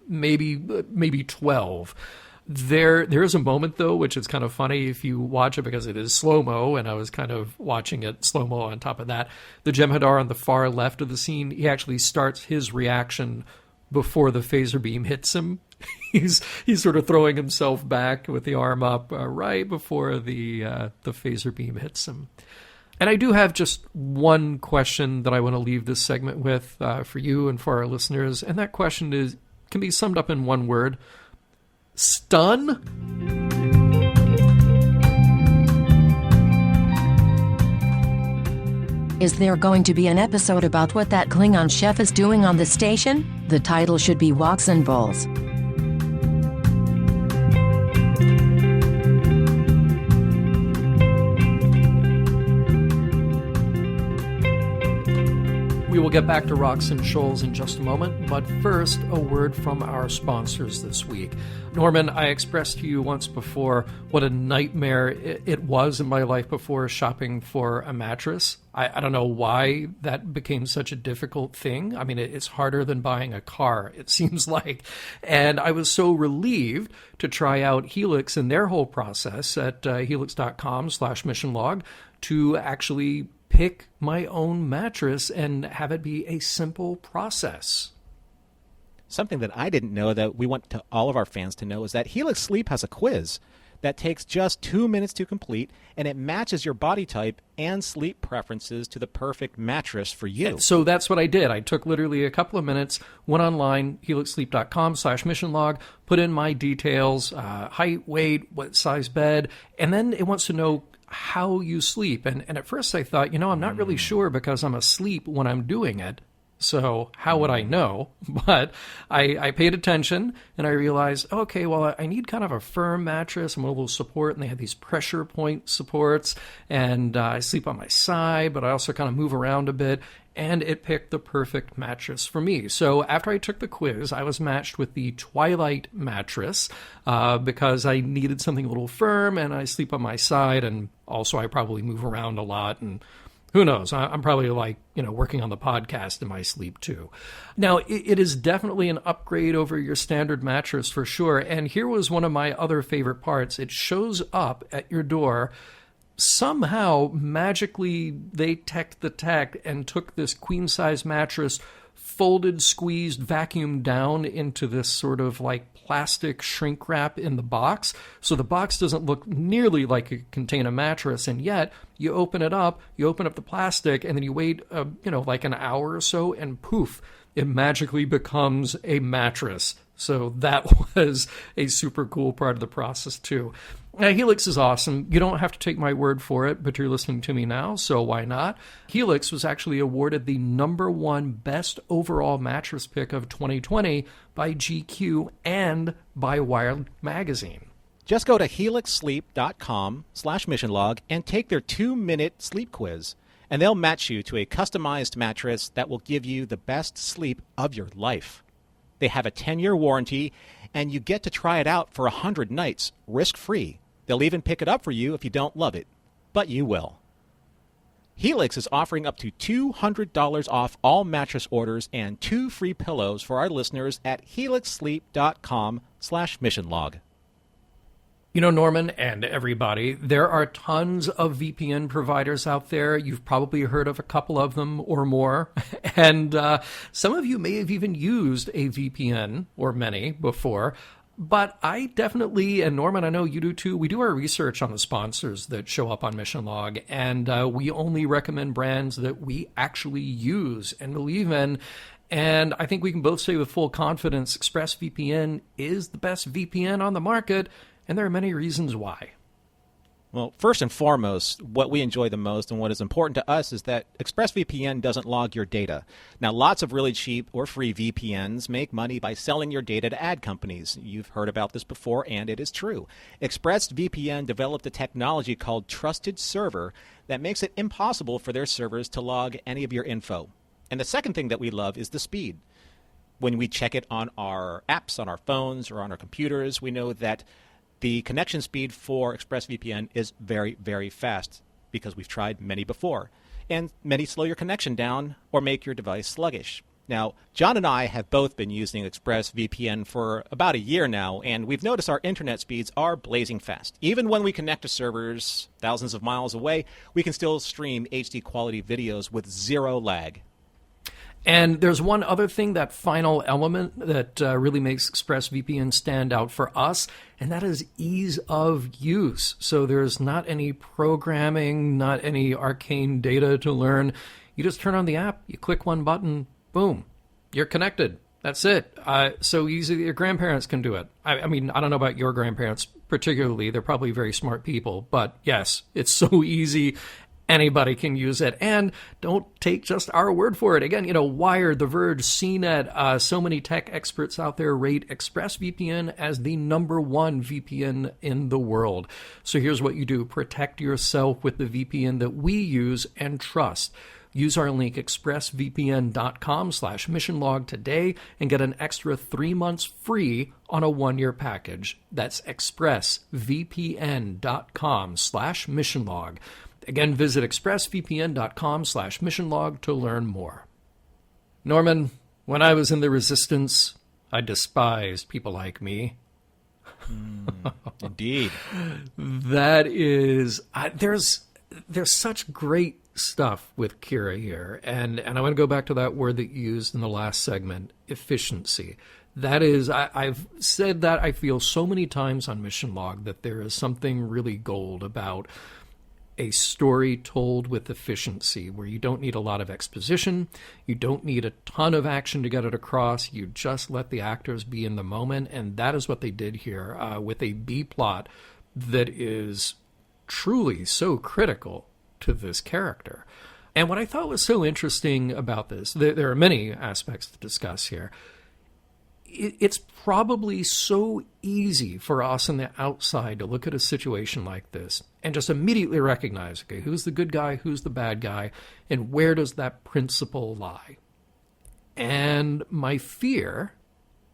maybe 12. There is a moment, though, which is kind of funny if you watch it because it is slow-mo, and I was kind of watching it slow-mo on top of that. The Jem'Hadar on the far left of the scene, he actually starts his reaction before the phaser beam hits him. He's sort of throwing himself back with the arm up right before the phaser beam hits him. And I do have just one question that I want to leave this segment with for you and for our listeners, and that question can be summed up in one word: stun. Is there going to be an episode about what that Klingon chef is doing on the station? The title should be Woks and Bowls. We will get back to Rocks and Shoals in just a moment, but first, a word from our sponsors this week. Norman, I expressed to you once before what a nightmare it was in my life before shopping for a mattress. I don't know why that became such a difficult thing. I mean, it's harder than buying a car, it seems like. And I was so relieved to try out Helix and their whole process at helix.com/missionlog to actually pick my own mattress and have it be a simple process. Something that I didn't know that we want to all of our fans to know is that Helix Sleep has a quiz that takes just 2 minutes to complete, and it matches your body type and sleep preferences to the perfect mattress for you. So that's what I did. I took literally a couple of minutes, went online, helixsleep.com/missionlog, put in my details, height, weight, what size bed, and then it wants to know how you sleep. And at first I thought, I'm not really sure because I'm asleep when I'm doing it. So how would I know? But I paid attention and I realized, okay, well, I need kind of a firm mattress and a little support. And they had these pressure point supports. And I sleep on my side, but I also kind of move around a bit. And it picked the perfect mattress for me. So after I took the quiz, I was matched with the Twilight mattress because I needed something a little firm, and I sleep on my side, and also I probably move around a lot, and who knows, I'm probably working on the podcast in my sleep too. Now, it is definitely an upgrade over your standard mattress for sure, and here was one of my other favorite parts. It shows up at your door. Somehow, magically, they teched the tech and took this queen-size mattress folded, squeezed, vacuumed down into this sort of like plastic shrink wrap in the box. So the box doesn't look nearly like it contain a mattress. And yet you open it up, you open up the plastic, and then you wait, like an hour or so, and poof, it magically becomes a mattress. So that was a super cool part of the process, too. Now, Helix is awesome. You don't have to take my word for it, but you're listening to me now, so why not? Helix was actually awarded the #1 best overall mattress pick of 2020 by GQ and by Wired Magazine. Just go to helixsleep.com/missionlog and take their 2-minute sleep quiz, and they'll match you to a customized mattress that will give you the best sleep of your life. They have a 10-year warranty, and you get to try it out for 100 nights, risk-free. They'll even pick it up for you if you don't love it, but you will. Helix is offering up to $200 off all mattress orders and 2 free pillows for our listeners at helixsleep.com/missionlog. You know, Norman and everybody, there are tons of VPN providers out there. You've probably heard of a couple of them or more. And some of you may have even used a VPN, or many, before. But I definitely, and Norman, I know you do too, we do our research on the sponsors that show up on Mission Log, and we only recommend brands that we actually use and believe in. And I think we can both say with full confidence, ExpressVPN is the best VPN on the market, and there are many reasons why. Well, first and foremost, what we enjoy the most and what is important to us is that ExpressVPN doesn't log your data. Now, lots of really cheap or free VPNs make money by selling your data to ad companies. You've heard about this before, and it is true. ExpressVPN developed a technology called Trusted Server that makes it impossible for their servers to log any of your info. And the second thing that we love is the speed. When we check it on our apps, on our phones, or on our computers, we know that the connection speed for ExpressVPN is very, very fast because we've tried many before. And many slow your connection down or make your device sluggish. Now, John and I have both been using ExpressVPN for about a year now, and we've noticed our internet speeds are blazing fast. Even when we connect to servers thousands of miles away, we can still stream HD quality videos with zero lag. And there's one other thing, that final element that really makes ExpressVPN stand out for us, and that is ease of use. So there's not any programming, not any arcane data to learn. You just turn on the app, you click one button, boom, you're connected. That's it. So easy that your grandparents can do it. I mean, I don't know about your grandparents particularly. They're probably very smart people. But yes, it's so easy. Anybody can use it. And don't take just our word for it. Again, Wired, The Verge, CNET, so many tech experts out there rate ExpressVPN as the #1 VPN in the world. So here's what you do. Protect yourself with the VPN that we use and trust. Use our link expressvpn.com/missionlog today and get an extra 3 months free on a 1-year package. That's expressvpn.com/missionlog. Again, visit expressvpn.com/missionlog to learn more. Norman, when I was in the Resistance, I despised people like me. Indeed. That is, there's such great stuff with Kira here. And I want to go back to that word that you used in the last segment, efficiency. That is, I've said that I feel so many times on Mission Log that there is something really gold about a story told with efficiency, where you don't need a lot of exposition, you don't need a ton of action to get it across, you just let the actors be in the moment, and that is what they did here with a B-plot that is truly so critical to this character. And what I thought was so interesting about this, there are many aspects to discuss here. It's probably so easy for us on the outside to look at a situation like this and just immediately recognize, okay, who's the good guy, who's the bad guy, and where does that principle lie? And my fear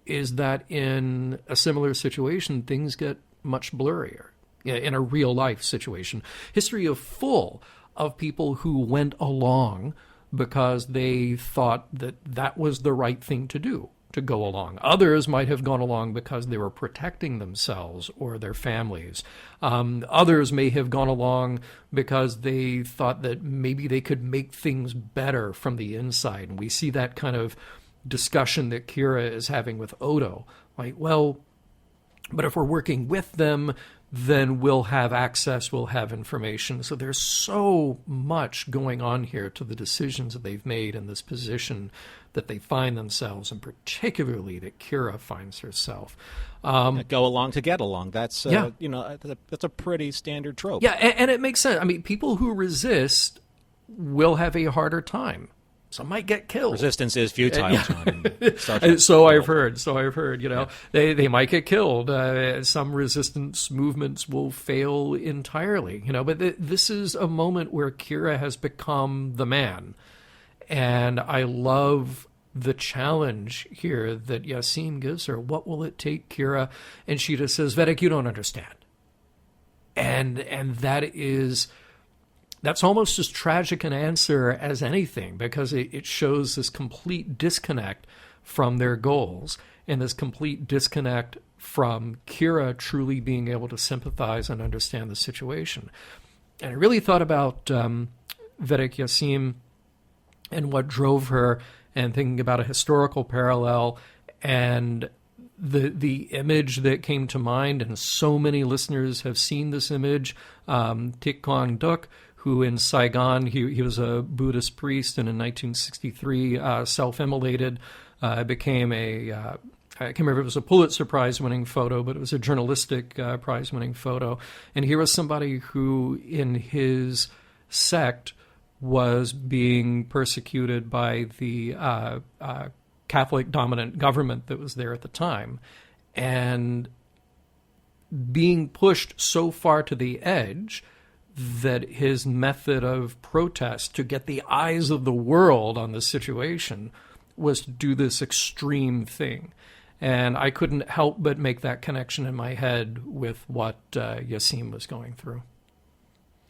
is that in a similar situation, things get much blurrier. In a real-life situation. History is full of people who went along because they thought that that was the right thing to do. to go along. Others might have gone along because they were protecting themselves or their families. Others may have gone along because they thought that maybe they could make things better from the inside. And we see that kind of discussion that Kira is having with Odo. Like, well, but if we're working with them, then we'll have access, we'll have information. So there's so much going on here to the decisions that they've made in this position that they find themselves, and particularly that Kira finds herself. Go along to get along. That's, yeah. That's a pretty standard trope. Yeah, and it makes sense. I mean, people who resist will have a harder time. Some might get killed. Resistance is futile, John. In Star Trek. So I've heard. They might get killed. Some resistance movements will fail entirely. But this is a moment where Kira has become the man, and I love the challenge here that Yassin gives her. What will it take, Kira? And she just says, Vedek, you don't understand. And that's almost as tragic an answer as anything, because it shows this complete disconnect from their goals and this complete disconnect from Kira truly being able to sympathize and understand the situation. And I really thought about Vedek Yassin and what drove her, and thinking about a historical parallel, and the image that came to mind, and so many listeners have seen this image, Thich Quang Duc, who in Saigon, he was a Buddhist priest, and in 1963 self-immolated, became I can't remember if it was a Pulitzer Prize-winning photo, but it was a journalistic prize-winning photo. And here was somebody who, in his sect, was being persecuted by the Catholic dominant government that was there at the time, and being pushed so far to the edge that his method of protest to get the eyes of the world on the situation was to do this extreme thing. And I couldn't help but make that connection in my head with what Yassin was going through.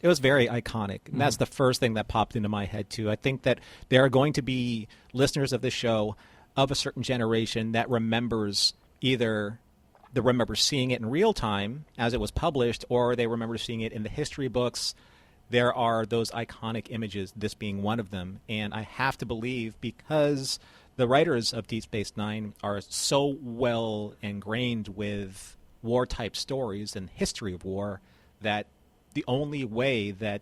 It was very iconic. And that's the first thing that popped into my head, too. I think that there are going to be listeners of this show of a certain generation that remembers either they remember seeing it in real time as it was published, or they remember seeing it in the history books. There are those iconic images, this being one of them. And I have to believe, because the writers of Deep Space Nine are so well ingrained with war-type stories and history of war, that the only way that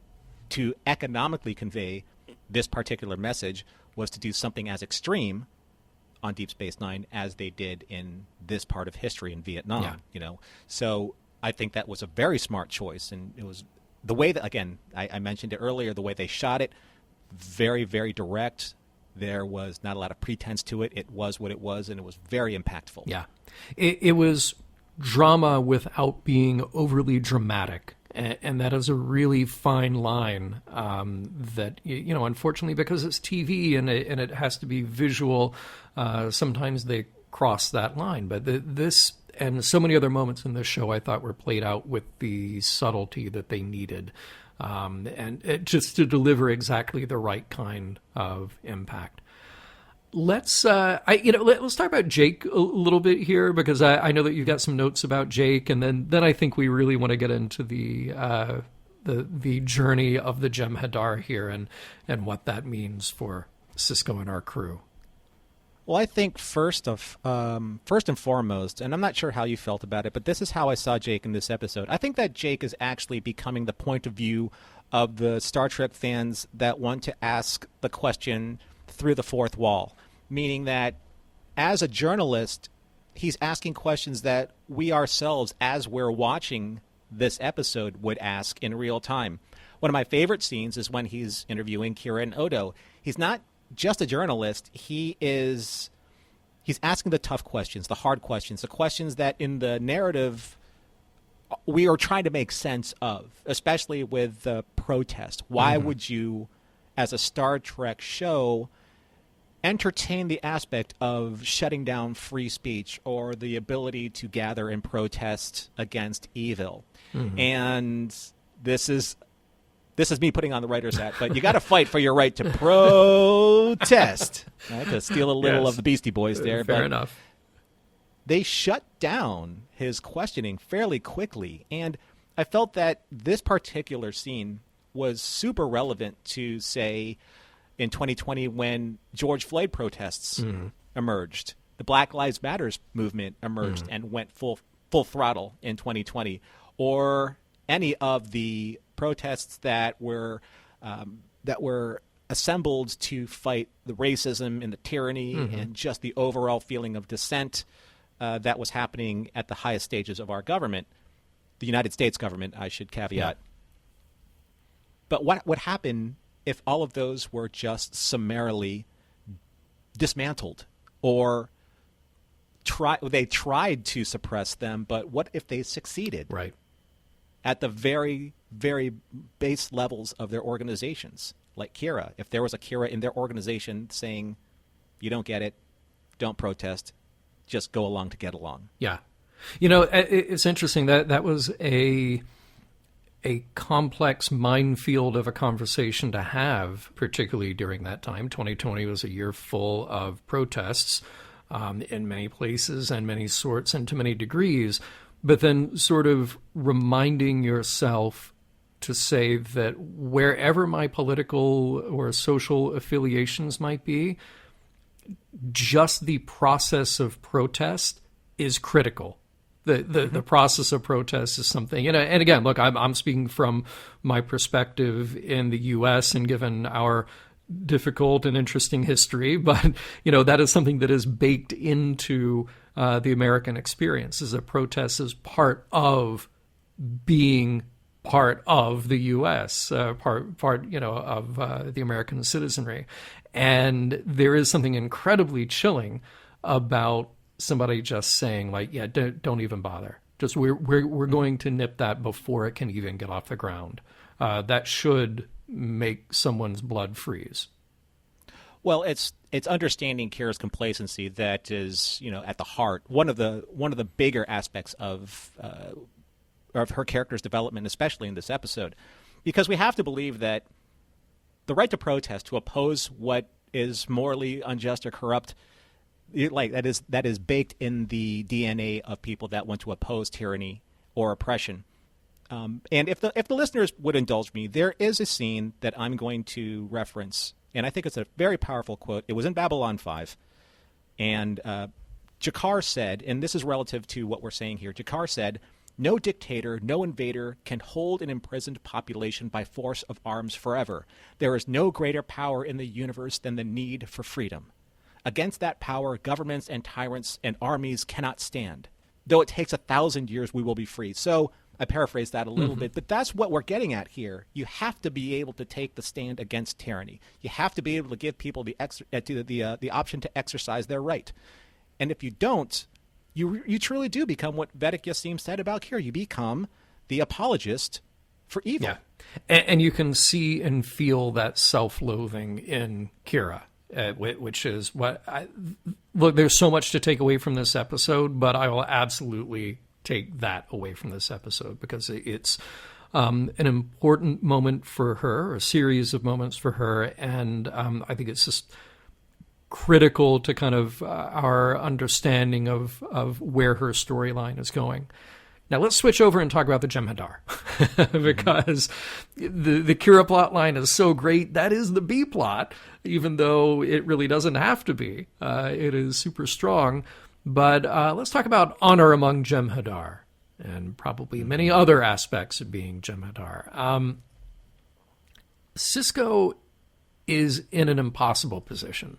to economically convey this particular message was to do something as extreme on Deep Space Nine as they did in this part of history in Vietnam. Yeah. So I think that was a very smart choice, and it was the way that, again, I mentioned it earlier, the way they shot it, very, very direct. There was not a lot of pretense to it. It was what it was, and it was very impactful. Yeah, it was drama without being overly dramatic. And that is a really fine line that, unfortunately, because it's TV and it has to be visual, sometimes they cross that line. But this and so many other moments in this show I thought were played out with the subtlety that they needed, just to deliver exactly the right kind of impact. Let's talk about Jake a little bit here, because I know that you've got some notes about Jake, and then I think we really want to get into the journey of the Jem'Hadar here and what that means for Sisko and our crew. Well, I think first and foremost, and I'm not sure how you felt about it, but this is how I saw Jake in this episode. I think that Jake is actually becoming the point of view of the Star Trek fans that want to ask the question through the fourth wall, meaning that as a journalist, he's asking questions that we ourselves, as we're watching this episode, would ask in real time. One of my favorite scenes is when he's interviewing Kira and Odo. He's not just a journalist. He's asking the tough questions, the hard questions, the questions that in the narrative we are trying to make sense of, especially with the protest. Why would you, as a Star Trek show, entertain the aspect of shutting down free speech or the ability to gather and protest against evil? And this is this is me putting on the writer's hat, but you got to fight for your right to protest. Right? To steal a little of the Beastie Boys there. Fair enough. They shut down his questioning fairly quickly, and I felt that this particular scene was super relevant to, say, in 2020 when George Floyd protests emerged. The Black Lives Matters movement emerged and went full throttle in 2020, or any of the protests that were assembled to fight the racism and the tyranny and just the overall feeling of dissent that was happening at the highest stages of our government, the United States government, I should caveat. Yeah. But what would happen if all of those were just summarily dismantled, or they tried to suppress them, but what if they succeeded? Right. At the very, very base levels of their organizations, like Kira. If there was a Kira in their organization saying, you don't get it, don't protest, just go along to get along. Yeah. You know, it's interesting that was a complex minefield of a conversation to have, particularly during that time. 2020 was a year full of protests in many places and many sorts and to many degrees, but then sort of reminding yourself to say that wherever my political or social affiliations might be, just the process of protest is critical. The process of protest is something, and again, look, I'm speaking from my perspective in the U.S. and given our difficult and interesting history, but that is something that is baked into the American experience. Is a protest is part of being part of the U.S., part of the American citizenry, and there is something incredibly chilling about somebody just saying, like, yeah, don't even bother. Just we're going to nip that before it can even get off the ground. That should make someone's blood freeze. Well, it's understanding Kira's complacency that is, at the heart. One of the bigger aspects of her character's development, especially in this episode, because we have to believe that the right to protest, to oppose what is morally unjust or corrupt, that is baked in the DNA of people that want to oppose tyranny or oppression. And if the listeners would indulge me, there is a scene that I'm going to reference, and I think it's a very powerful quote. It was in Babylon 5, and Jakar said, and this is relative to what we're saying here, Jakar said, "No dictator, no invader can hold an imprisoned population by force of arms forever. There is no greater power in the universe than the need for freedom. Against that power, governments and tyrants and armies cannot stand. Though it takes 1,000 years, we will be free." So I paraphrase that a little bit, but that's what we're getting at here. You have to be able to take the stand against tyranny. You have to be able to give people the option to exercise their right. And if you don't, you truly do become what Vedic Yassim said about Kira. You become the apologist for evil. Yeah, and you can see and feel that self-loathing in Kira. Which is what look, there's so much to take away from this episode, but I will absolutely take that away from this episode because it's an important moment for her, a series of moments for her, and I think it's just critical to kind of our understanding of where her storyline is going. Now let's switch over and talk about the Jem'Hadar because the Kira plot line is so great. That is the B plot, even though it really doesn't have to be. It is super strong. But let's talk about honor among Jem'Hadar and probably many other aspects of being Jem'Hadar. Sisko is in an impossible position.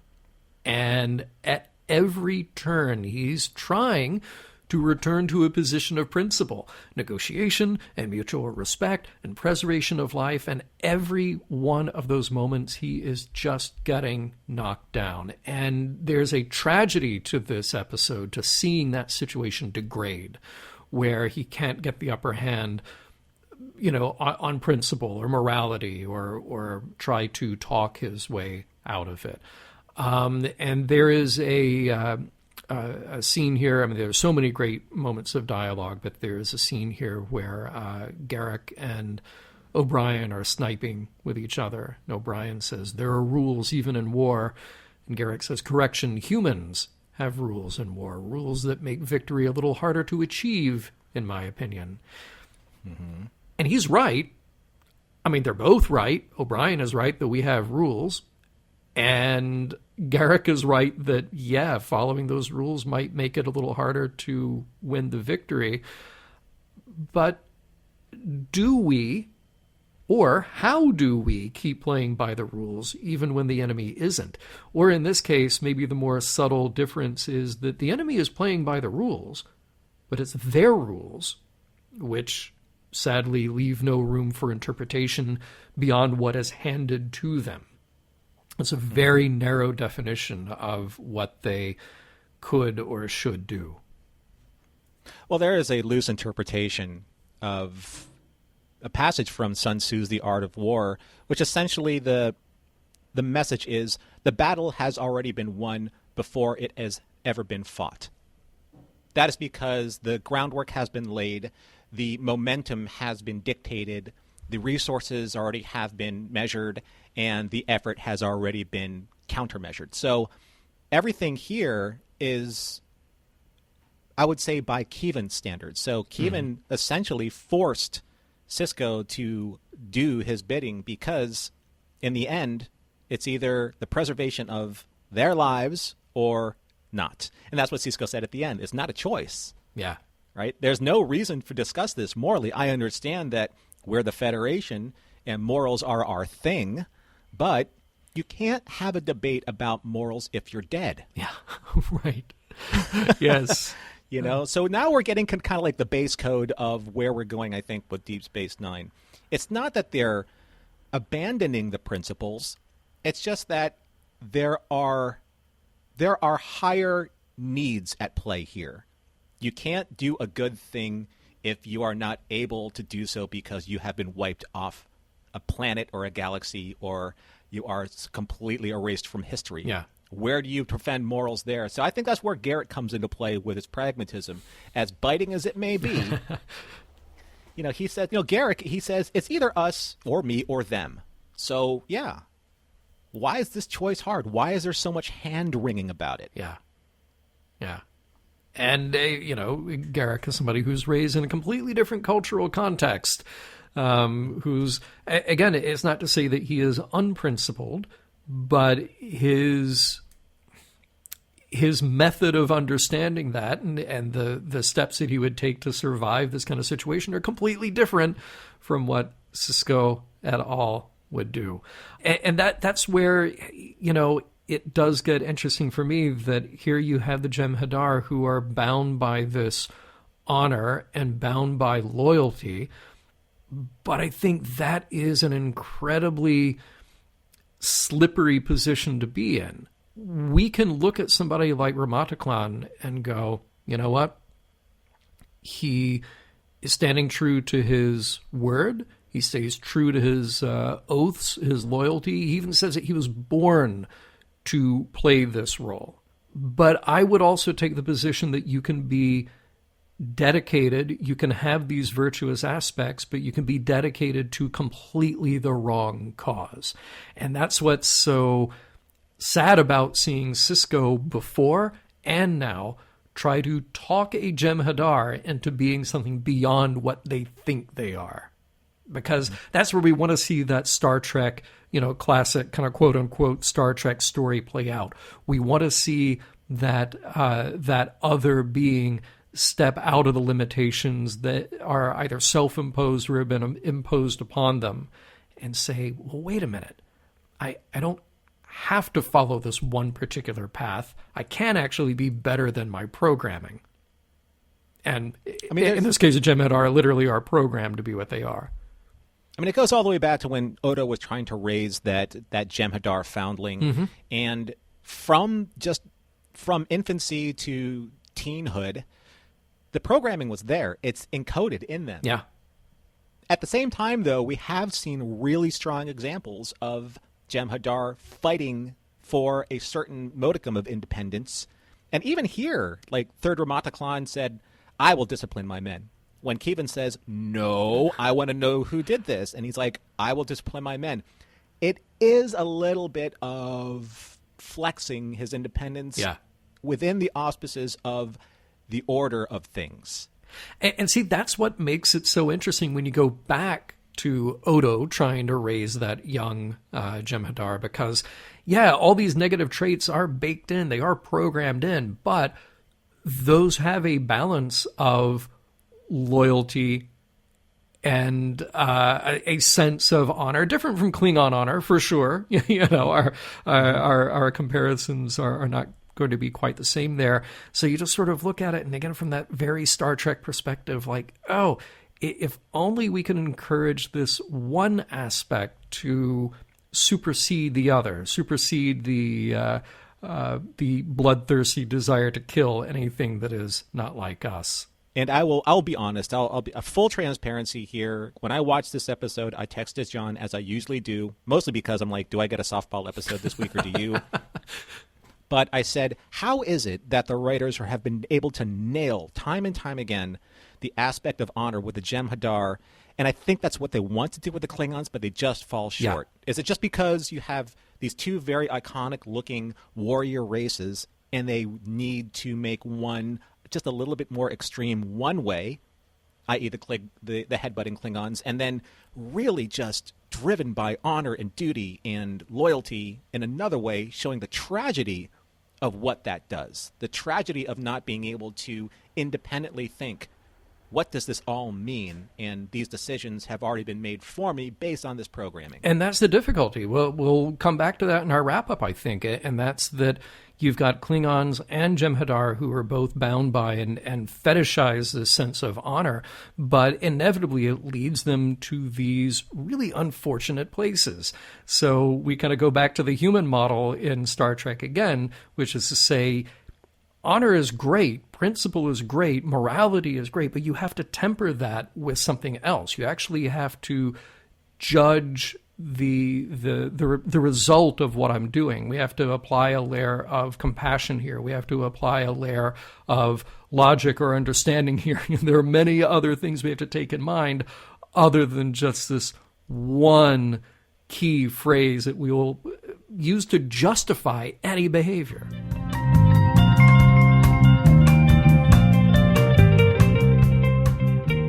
And at every turn, he's trying to return to a position of principle, negotiation and mutual respect and preservation of life. And every one of those moments, he is just getting knocked down. And there's a tragedy to this episode, to seeing that situation degrade, where he can't get the upper hand, on principle or morality or try to talk his way out of it. And there is a scene here. I mean, there's so many great moments of dialogue, but there is a scene here where Garak and O'Brien are sniping with each other. And O'Brien says, there are rules even in war. And Garrick says, correction, humans have rules in war, rules that make victory a little harder to achieve, in my opinion. Mm-hmm. And he's right. I mean, they're both right. O'Brien is right that we have rules. And Garrick is right that, yeah, following those rules might make it a little harder to win the victory. But do we, or how do we keep playing by the rules even when the enemy isn't? Or in this case, maybe the more subtle difference is that the enemy is playing by the rules, but it's their rules, which sadly leave no room for interpretation beyond what is handed to them. It's a very narrow definition of what they could or should do. Well, there is a loose interpretation of a passage from Sun Tzu's The Art of War, which essentially the message is the battle has already been won before it has ever been fought. That is because the groundwork has been laid, the momentum has been dictated, the resources already have been measured, and the effort has already been countermeasured. So everything here is, I would say, by Keevan's standards. So Keevan essentially forced Sisko to do his bidding because, in the end, it's either the preservation of their lives or not. And that's what Sisko said at the end. It's not a choice. Yeah. Right? There's no reason to discuss this morally. I understand that we're the Federation and morals are our thing, but you can't have a debate about morals if you're dead. Yeah, right. Yes. You know, so now we're getting kind of like the base code of where we're going, I think, with Deep Space Nine. It's not that they're abandoning the principles. It's just that there are higher needs at play here. You can't do a good thing if you are not able to do so because you have been wiped off a planet or a galaxy, or you are completely erased from history. Yeah. Where do you defend morals there? So I think that's where Garrett comes into play with his pragmatism. As biting as it may be, he said, Garrick, he says, it's either us or me or them. So, yeah. Why is this choice hard? Why is there so much hand-wringing about it? Yeah. Yeah. And, Garrick is somebody who's raised in a completely different cultural context, who's, again, it's not to say that he is unprincipled, but his method of understanding that and the steps that he would take to survive this kind of situation are completely different from what Sisko et al. Would do. And that's where, it does get interesting for me that here you have the Jem'Hadar who are bound by this honor and bound by loyalty. But I think that is an incredibly slippery position to be in. We can look at somebody like Ramataklan and go, you know what? He is standing true to his word. He stays true to his oaths, his loyalty. He even says that he was born to play this role. But I would also take the position that you can be dedicated, you can have these virtuous aspects, but you can be dedicated to completely the wrong cause. And that's what's so sad about seeing Sisko before and now try to talk a Jem'Hadar into being something beyond what they think they are. Because that's where we want to see that Star Trek, classic kind of quote-unquote Star Trek story play out. We want to see that other being step out of the limitations that are either self-imposed or have been imposed upon them and say, well, wait a minute. I don't have to follow this one particular path. I can actually be better than my programming. And in this case, the Jem'Hadar literally are programmed to be what they are. It goes all the way back to when Odo was trying to raise that Jem'Hadar foundling. And from infancy to teenhood, the programming was there. It's encoded in them. Yeah. At the same time, though, we have seen really strong examples of Jem'Hadar fighting for a certain modicum of independence. And even here, like Third Ramataklan said, I will discipline my men. when Keevan says, no, I want to know who did this, and he's like, I will discipline my men, it is a little bit of flexing his independence within the auspices of the order of things. And see, that's what makes it so interesting when you go back to Odo trying to raise that young Jem'Hadar, because, all these negative traits are baked in, they are programmed in, but those have a balance of loyalty and a sense of honor, different from Klingon honor, for sure. Our comparisons are not going to be quite the same there. So you just sort of look at it, and again, from that very Star Trek perspective, like, oh, if only we can encourage this one aspect to supersede the other, supersede the bloodthirsty desire to kill anything that is not like us. And I'll be honest. I'll be a full transparency here. When I watched this episode, I texted John, as I usually do, mostly because I'm like, do I get a softball episode this week or do you? But I said, how is it that the writers have been able to nail time and time again the aspect of honor with the Jem'Hadar? And I think that's what they want to do with the Klingons, but they just fall short. Yeah. Is it just because you have these two very iconic-looking warrior races, and they need to make one just a little bit more extreme one way, i.e. the headbutting Klingons, and then really just driven by honor and duty and loyalty in another way, showing the tragedy of what that does, the tragedy of not being able to independently think, what does this all mean? And these decisions have already been made for me based on this programming. And that's the difficulty. We'll come back to that in our wrap-up, I think, and that's that you've got Klingons and Jem'Hadar who are both bound by and fetishize this sense of honor, but inevitably it leads them to these really unfortunate places. So we kind of go back to the human model in Star Trek again, which is to say, honor is great, principle is great, morality is great, but you have to temper that with something else. You actually have to judge the result of what I'm doing. We have to apply a layer of compassion here. We have to apply a layer of logic or understanding here. There are many other things we have to take in mind other than just this one key phrase that we will use to justify any behavior.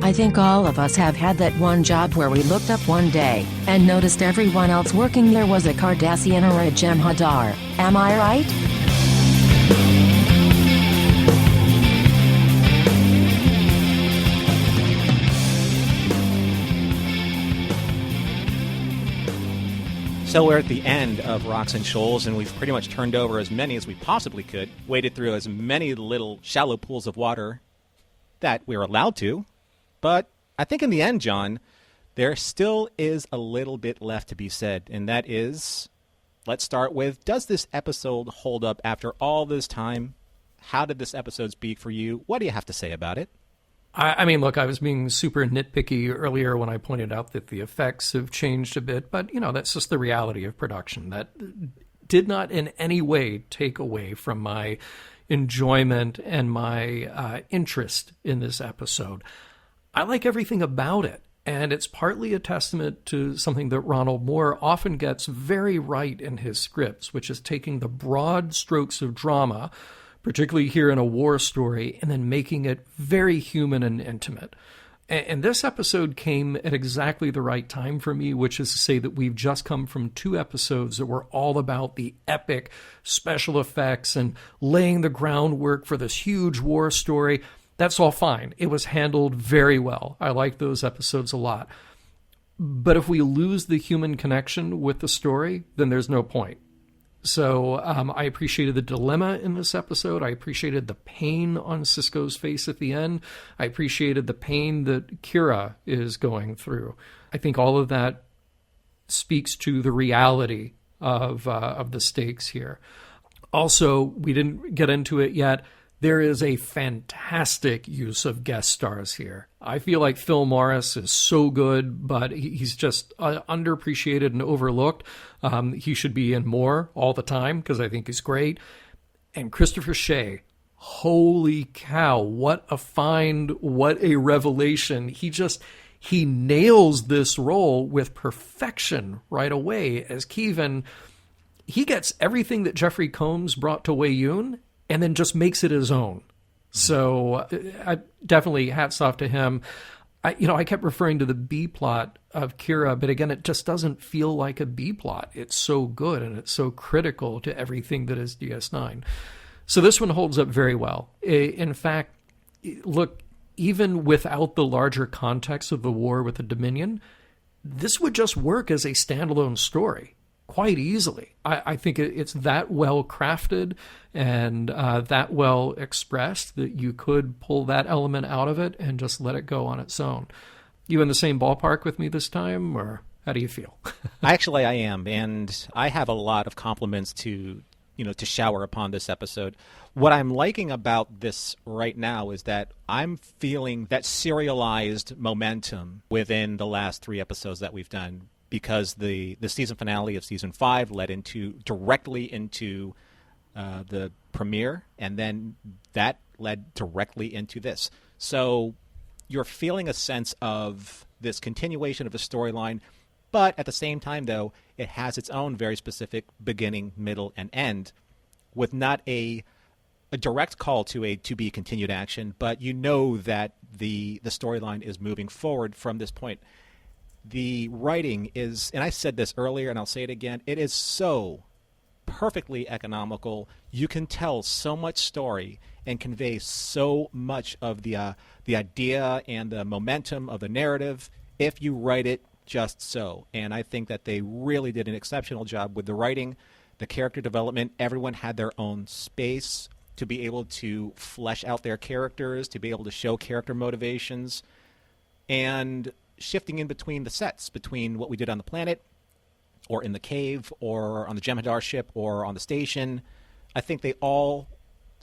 I think all of us have had that one job where we looked up one day and noticed everyone else working there was a Cardassian or a Jem'Hadar. Am I right? So we're at the end of Rocks and Shoals, and we've pretty much turned over as many as we possibly could, waded through as many little shallow pools of water that we were allowed to. But I think in the end, John, there still is a little bit left to be said, and that is, let's start with, does this episode hold up after all this time? How did this episode speak for you? What do you have to say about it? I mean, look, I was being super nitpicky earlier when I pointed out that the effects have changed a bit, but, that's just the reality of production. That did not in any way take away from my enjoyment and my interest in this episode. I like everything about it, and it's partly a testament to something that Ronald Moore often gets very right in his scripts, which is taking the broad strokes of drama, particularly here in a war story, and then making it very human and intimate. And this episode came at exactly the right time for me, which is to say that we've just come from 2 episodes that were all about the epic special effects and laying the groundwork for this huge war story. That's all fine. It was handled very well. I like those episodes a lot. But if we lose the human connection with the story, then there's no point. So I appreciated the dilemma in this episode. I appreciated the pain on Sisko's face at the end. I appreciated the pain that Kira is going through. I think all of that speaks to the reality of the stakes here. Also, we didn't get into it yet. There is a fantastic use of guest stars here. I feel like Phil Morris is so good, but he's just underappreciated and overlooked. He should be in more all the time because I think he's great. And Christopher Shea, holy cow, what a find, what a revelation. He nails this role with perfection right away as Kevin. He gets everything that Jeffrey Combs brought to Wei Yun and then just makes it his own. So I definitely hats off to him. I kept referring to the B plot of Kira, but again, it just doesn't feel like a B plot. It's so good and it's so critical to everything that is DS9. So this one holds up very well. In fact, look, even without the larger context of the war with the Dominion, this would just work as a standalone story quite easily. I think it's that well crafted and that well expressed that you could pull that element out of it and just let it go on its own. You in the same ballpark with me this time, or how do you feel? Actually, I am, and I have a lot of compliments to shower upon this episode. What I'm liking about this right now is that I'm feeling that serialized momentum within the last 3 episodes that we've done, because the season finale of season 5 led directly into the premiere, and then that led directly into this. So you're feeling a sense of this continuation of a storyline, but at the same time, though, it has its own very specific beginning, middle, and end, with not a direct call to a to-be continued action, but you know that the storyline is moving forward from this point. The writing is, and I said this earlier and I'll say it again, it is so perfectly economical. You can tell so much story and convey so much of the idea and the momentum of the narrative if you write it just so. And I think that they really did an exceptional job with the writing, the character development. Everyone had their own space to be able to flesh out their characters, to be able to show character motivations, and shifting in between the sets, between what we did on the planet, or in the cave, or on the Jem'Hadar ship, or on the station. I think they all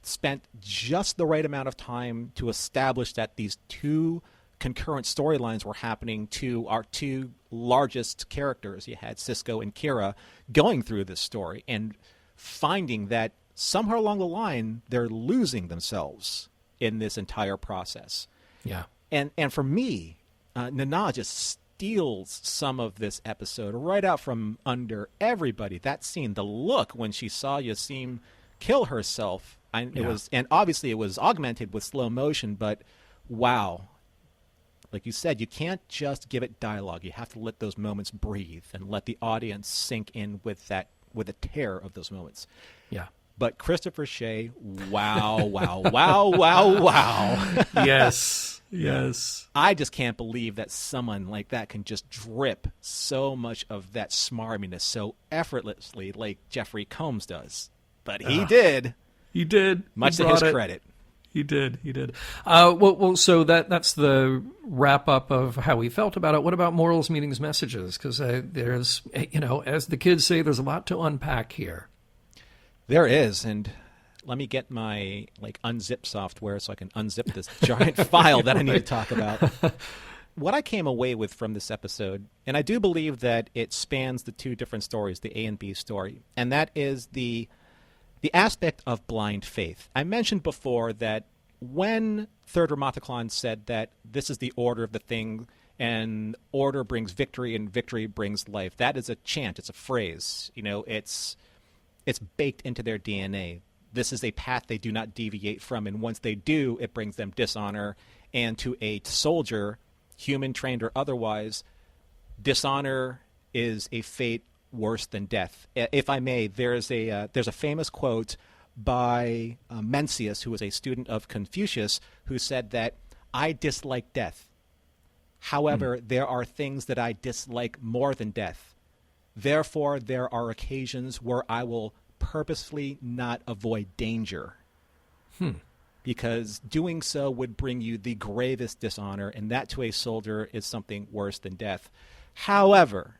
spent just the right amount of time to establish that these 2 concurrent storylines were happening to our 2 largest characters. You had Sisko and Kira going through this story and finding that somewhere along the line they're losing themselves in this entire process. Yeah. And for me, Nana just steals some of this episode right out from under everybody. That scene, the look when she saw Yasim kill herself, and obviously it was augmented with slow motion, but wow. Like you said, you can't just give it dialogue. You have to let those moments breathe and let the audience sink in with the terror of those moments. Yeah. But Christopher Shea, wow, wow, wow, wow, wow. Yes. I just can't believe that someone like that can just drip so much of that smarminess so effortlessly like Jeffrey Combs does. But he did. He did. Much to his credit. He did. Well, so that's the wrap-up of how we felt about it. What about morals, meanings, messages? Because there's, as the kids say, there's a lot to unpack here. There is, and let me get my unzip software so I can unzip this giant file that I need to talk about. What I came away with from this episode, and I do believe that it spans the 2 different stories, the A and B story, and that is the aspect of blind faith. I mentioned before that when Third Ramathaclon said that this is the order of the thing, and order brings victory and victory brings life, that is a chant, it's a phrase. It's baked into their DNA. This is a path they do not deviate from, and once they do, it brings them dishonor. And to a soldier, human, trained, or otherwise, dishonor is a fate worse than death. If I may, there's a famous quote by Mencius, who was a student of Confucius, who said that, "I dislike death. However, there are things that I dislike more than death. Therefore, there are occasions where I will purposefully not avoid danger." Because doing so would bring you the gravest dishonor, and that to a soldier is something worse than death. However,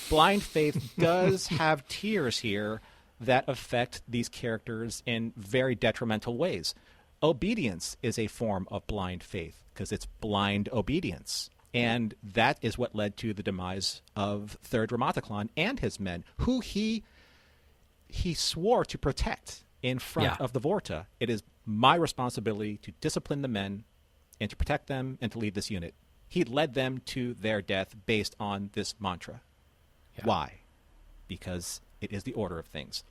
blind faith does have tiers here that affect these characters in very detrimental ways. Obedience is a form of blind faith because it's blind obedience. And that is what led to the demise of Third Ramathaclon and his men, who he swore to protect. in front of the Vorta. It is my responsibility to discipline the men and to protect them and to lead this unit. He led them to their death based on this mantra. Yeah. Why? Because it is the order of things.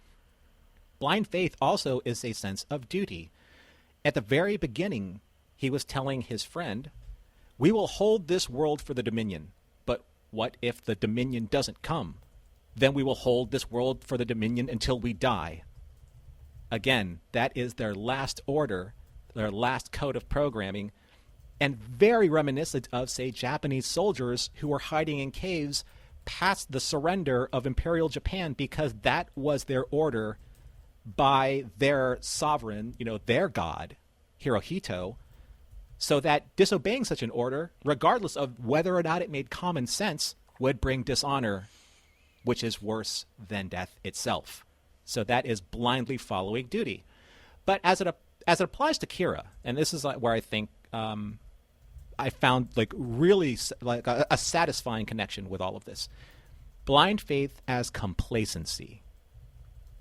Blind faith also is a sense of duty. At the very beginning, he was telling his friend, we will hold this world for the Dominion, but what if the Dominion doesn't come? Then we will hold this world for the Dominion until we die. Again, that is their last order, their last code of programming, and very reminiscent of, say, Japanese soldiers who were hiding in caves past the surrender of Imperial Japan because that was their order by their sovereign, their god, Hirohito, so that disobeying such an order, regardless of whether or not it made common sense, would bring dishonor, which is worse than death itself. So that is blindly following duty. But as it applies to Kira, and this is where I think I found really a satisfying connection with all of this. Blind faith as complacency.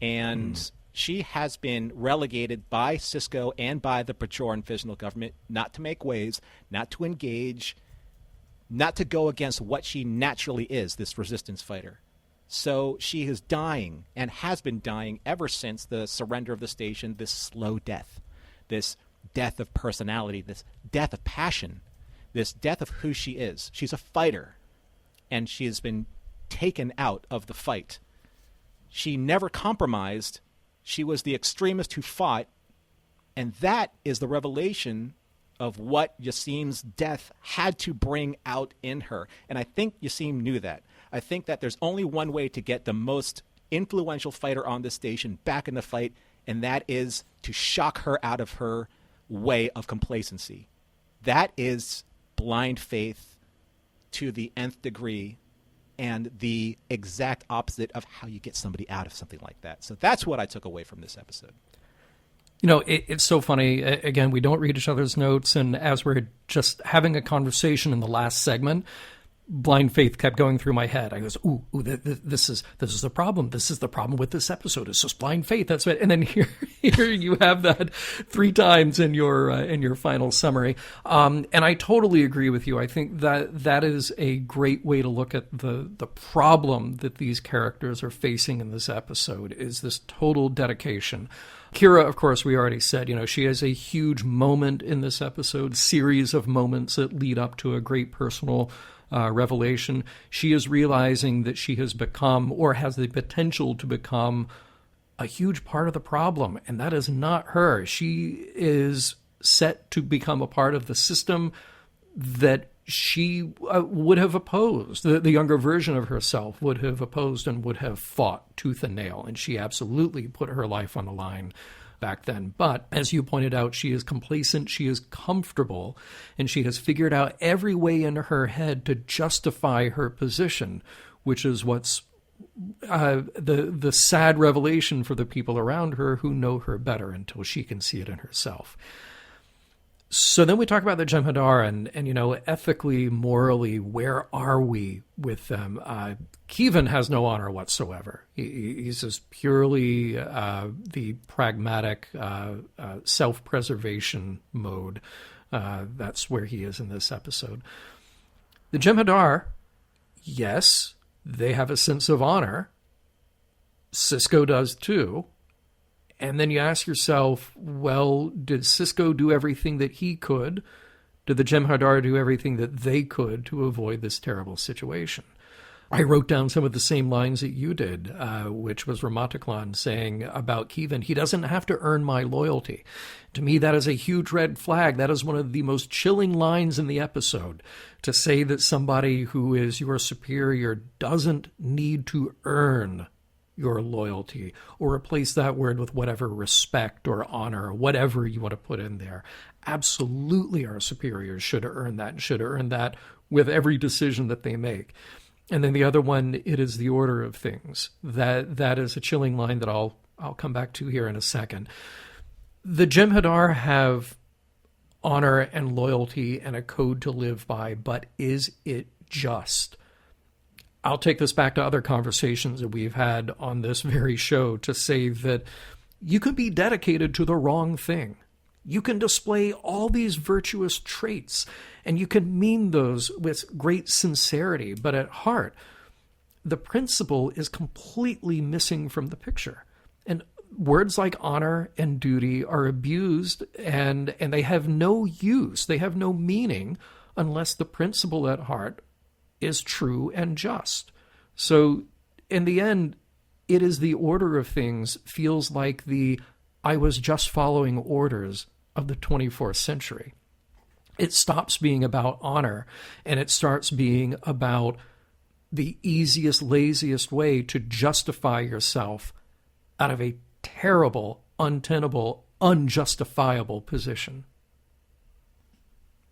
And she has been relegated by Sisko and by the Bajoran Provisional Government not to make waves, not to engage, not to go against what she naturally is, this resistance fighter. So she is dying and has been dying ever since the surrender of the station, this slow death, this death of personality, this death of passion, this death of who she is. She's a fighter, and she has been taken out of the fight. She never compromised. She was the extremist who fought, and that is the revelation of what Yasim's death had to bring out in her. And I think Yasim knew that. I think that there's only one way to get the most influential fighter on this station back in the fight, and that is to shock her out of her way of complacency. That is blind faith to the nth degree and the exact opposite of how you get somebody out of something like that. So that's what I took away from this episode. It's so funny. Again, we don't read each other's notes, and as we're just having a conversation in the last segment, blind faith kept going through my head. I goes, this is the problem. This is the problem with this episode. It's just blind faith. That's it. And then here you have that 3 times in your final summary. And I totally agree with you. I think that is a great way to look at the problem that these characters are facing in this episode, is this total dedication. Kira, of course, we already said, she has a huge moment in this episode, series of moments that lead up to a great personal revelation. She is realizing that she has become, or has the potential to become, a huge part of the problem, and that is not her. She is set to become a part of the system that she would have opposed. The younger version of herself would have opposed and would have fought tooth and nail, and she absolutely put her life on the line back then. But as you pointed out, she is complacent, she is comfortable, and she has figured out every way in her head to justify her position, which is what's the sad revelation for the people around her who know her better until she can see it in herself. So then we talk about the Jem'Hadar and ethically, morally, where are we with them? Kevin has no honor whatsoever. He's just purely the pragmatic self-preservation mode. That's where he is in this episode. The Jem'Hadar, yes, they have a sense of honor. Sisko does too. And then you ask yourself, well, did Sisko do everything that he could? Did the Jem'Hadar do everything that they could to avoid this terrible situation? I wrote down some of the same lines that you did, which was Ramatiklan saying about Kevin, he doesn't have to earn my loyalty. To me, that is a huge red flag. That is one of the most chilling lines in the episode, to say that somebody who is your superior doesn't need to earn your loyalty, or replace that word with whatever respect or honor or whatever you want to put in there. Absolutely, our superiors should earn that, and should earn that with every decision that they make. And then the other one, it is the order of things. That is a chilling line that I'll come back to here in a second. The Jem'Hadar have honor and loyalty and a code to live by, but is it just? I'll take this back to other conversations that we've had on this very show to say that You can be dedicated to the wrong thing. You can display all these virtuous traits, and you can mean those with great sincerity, but at heart, the principle is completely missing from the picture. And words like honor and duty are abused, and they have no use, they have no meaning unless the principle at heart is true and just. So in the end, it is the order of things feels like the I was just following orders of the 24th century. It stops being about honor, and it starts being about the easiest, laziest way to justify yourself out of a terrible, untenable, unjustifiable position.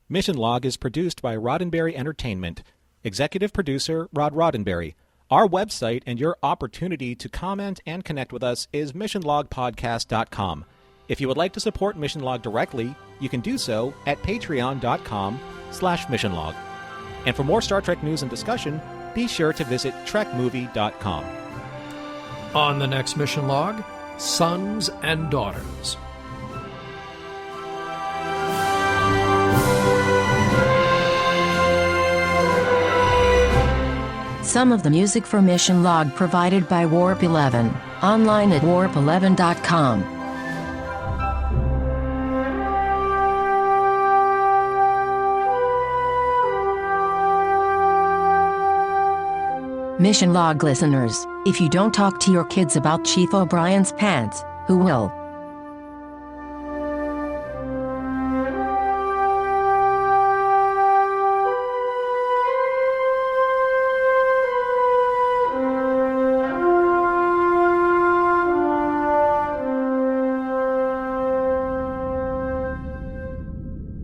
Mission Log is produced by Roddenberry Entertainment. Executive producer Rod Roddenberry. Our website and your opportunity to comment and connect with us is missionlogpodcast.com. If you would like to support Mission Log directly, you can do so at patreon.com/missionlog. And for more Star Trek news and discussion, be sure to visit trekmovie.com. On the next Mission Log, Sons and Daughters. Some of the music for Mission Log provided by Warp 11, online at warp11.com. Mission Log listeners, if you don't talk to your kids about Chief O'Brien's pants, who will?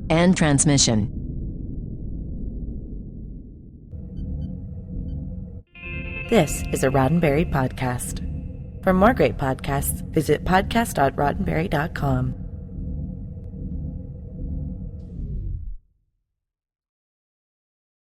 End transmission. This is a Roddenberry podcast. For more great podcasts, visit podcast.roddenberry.com.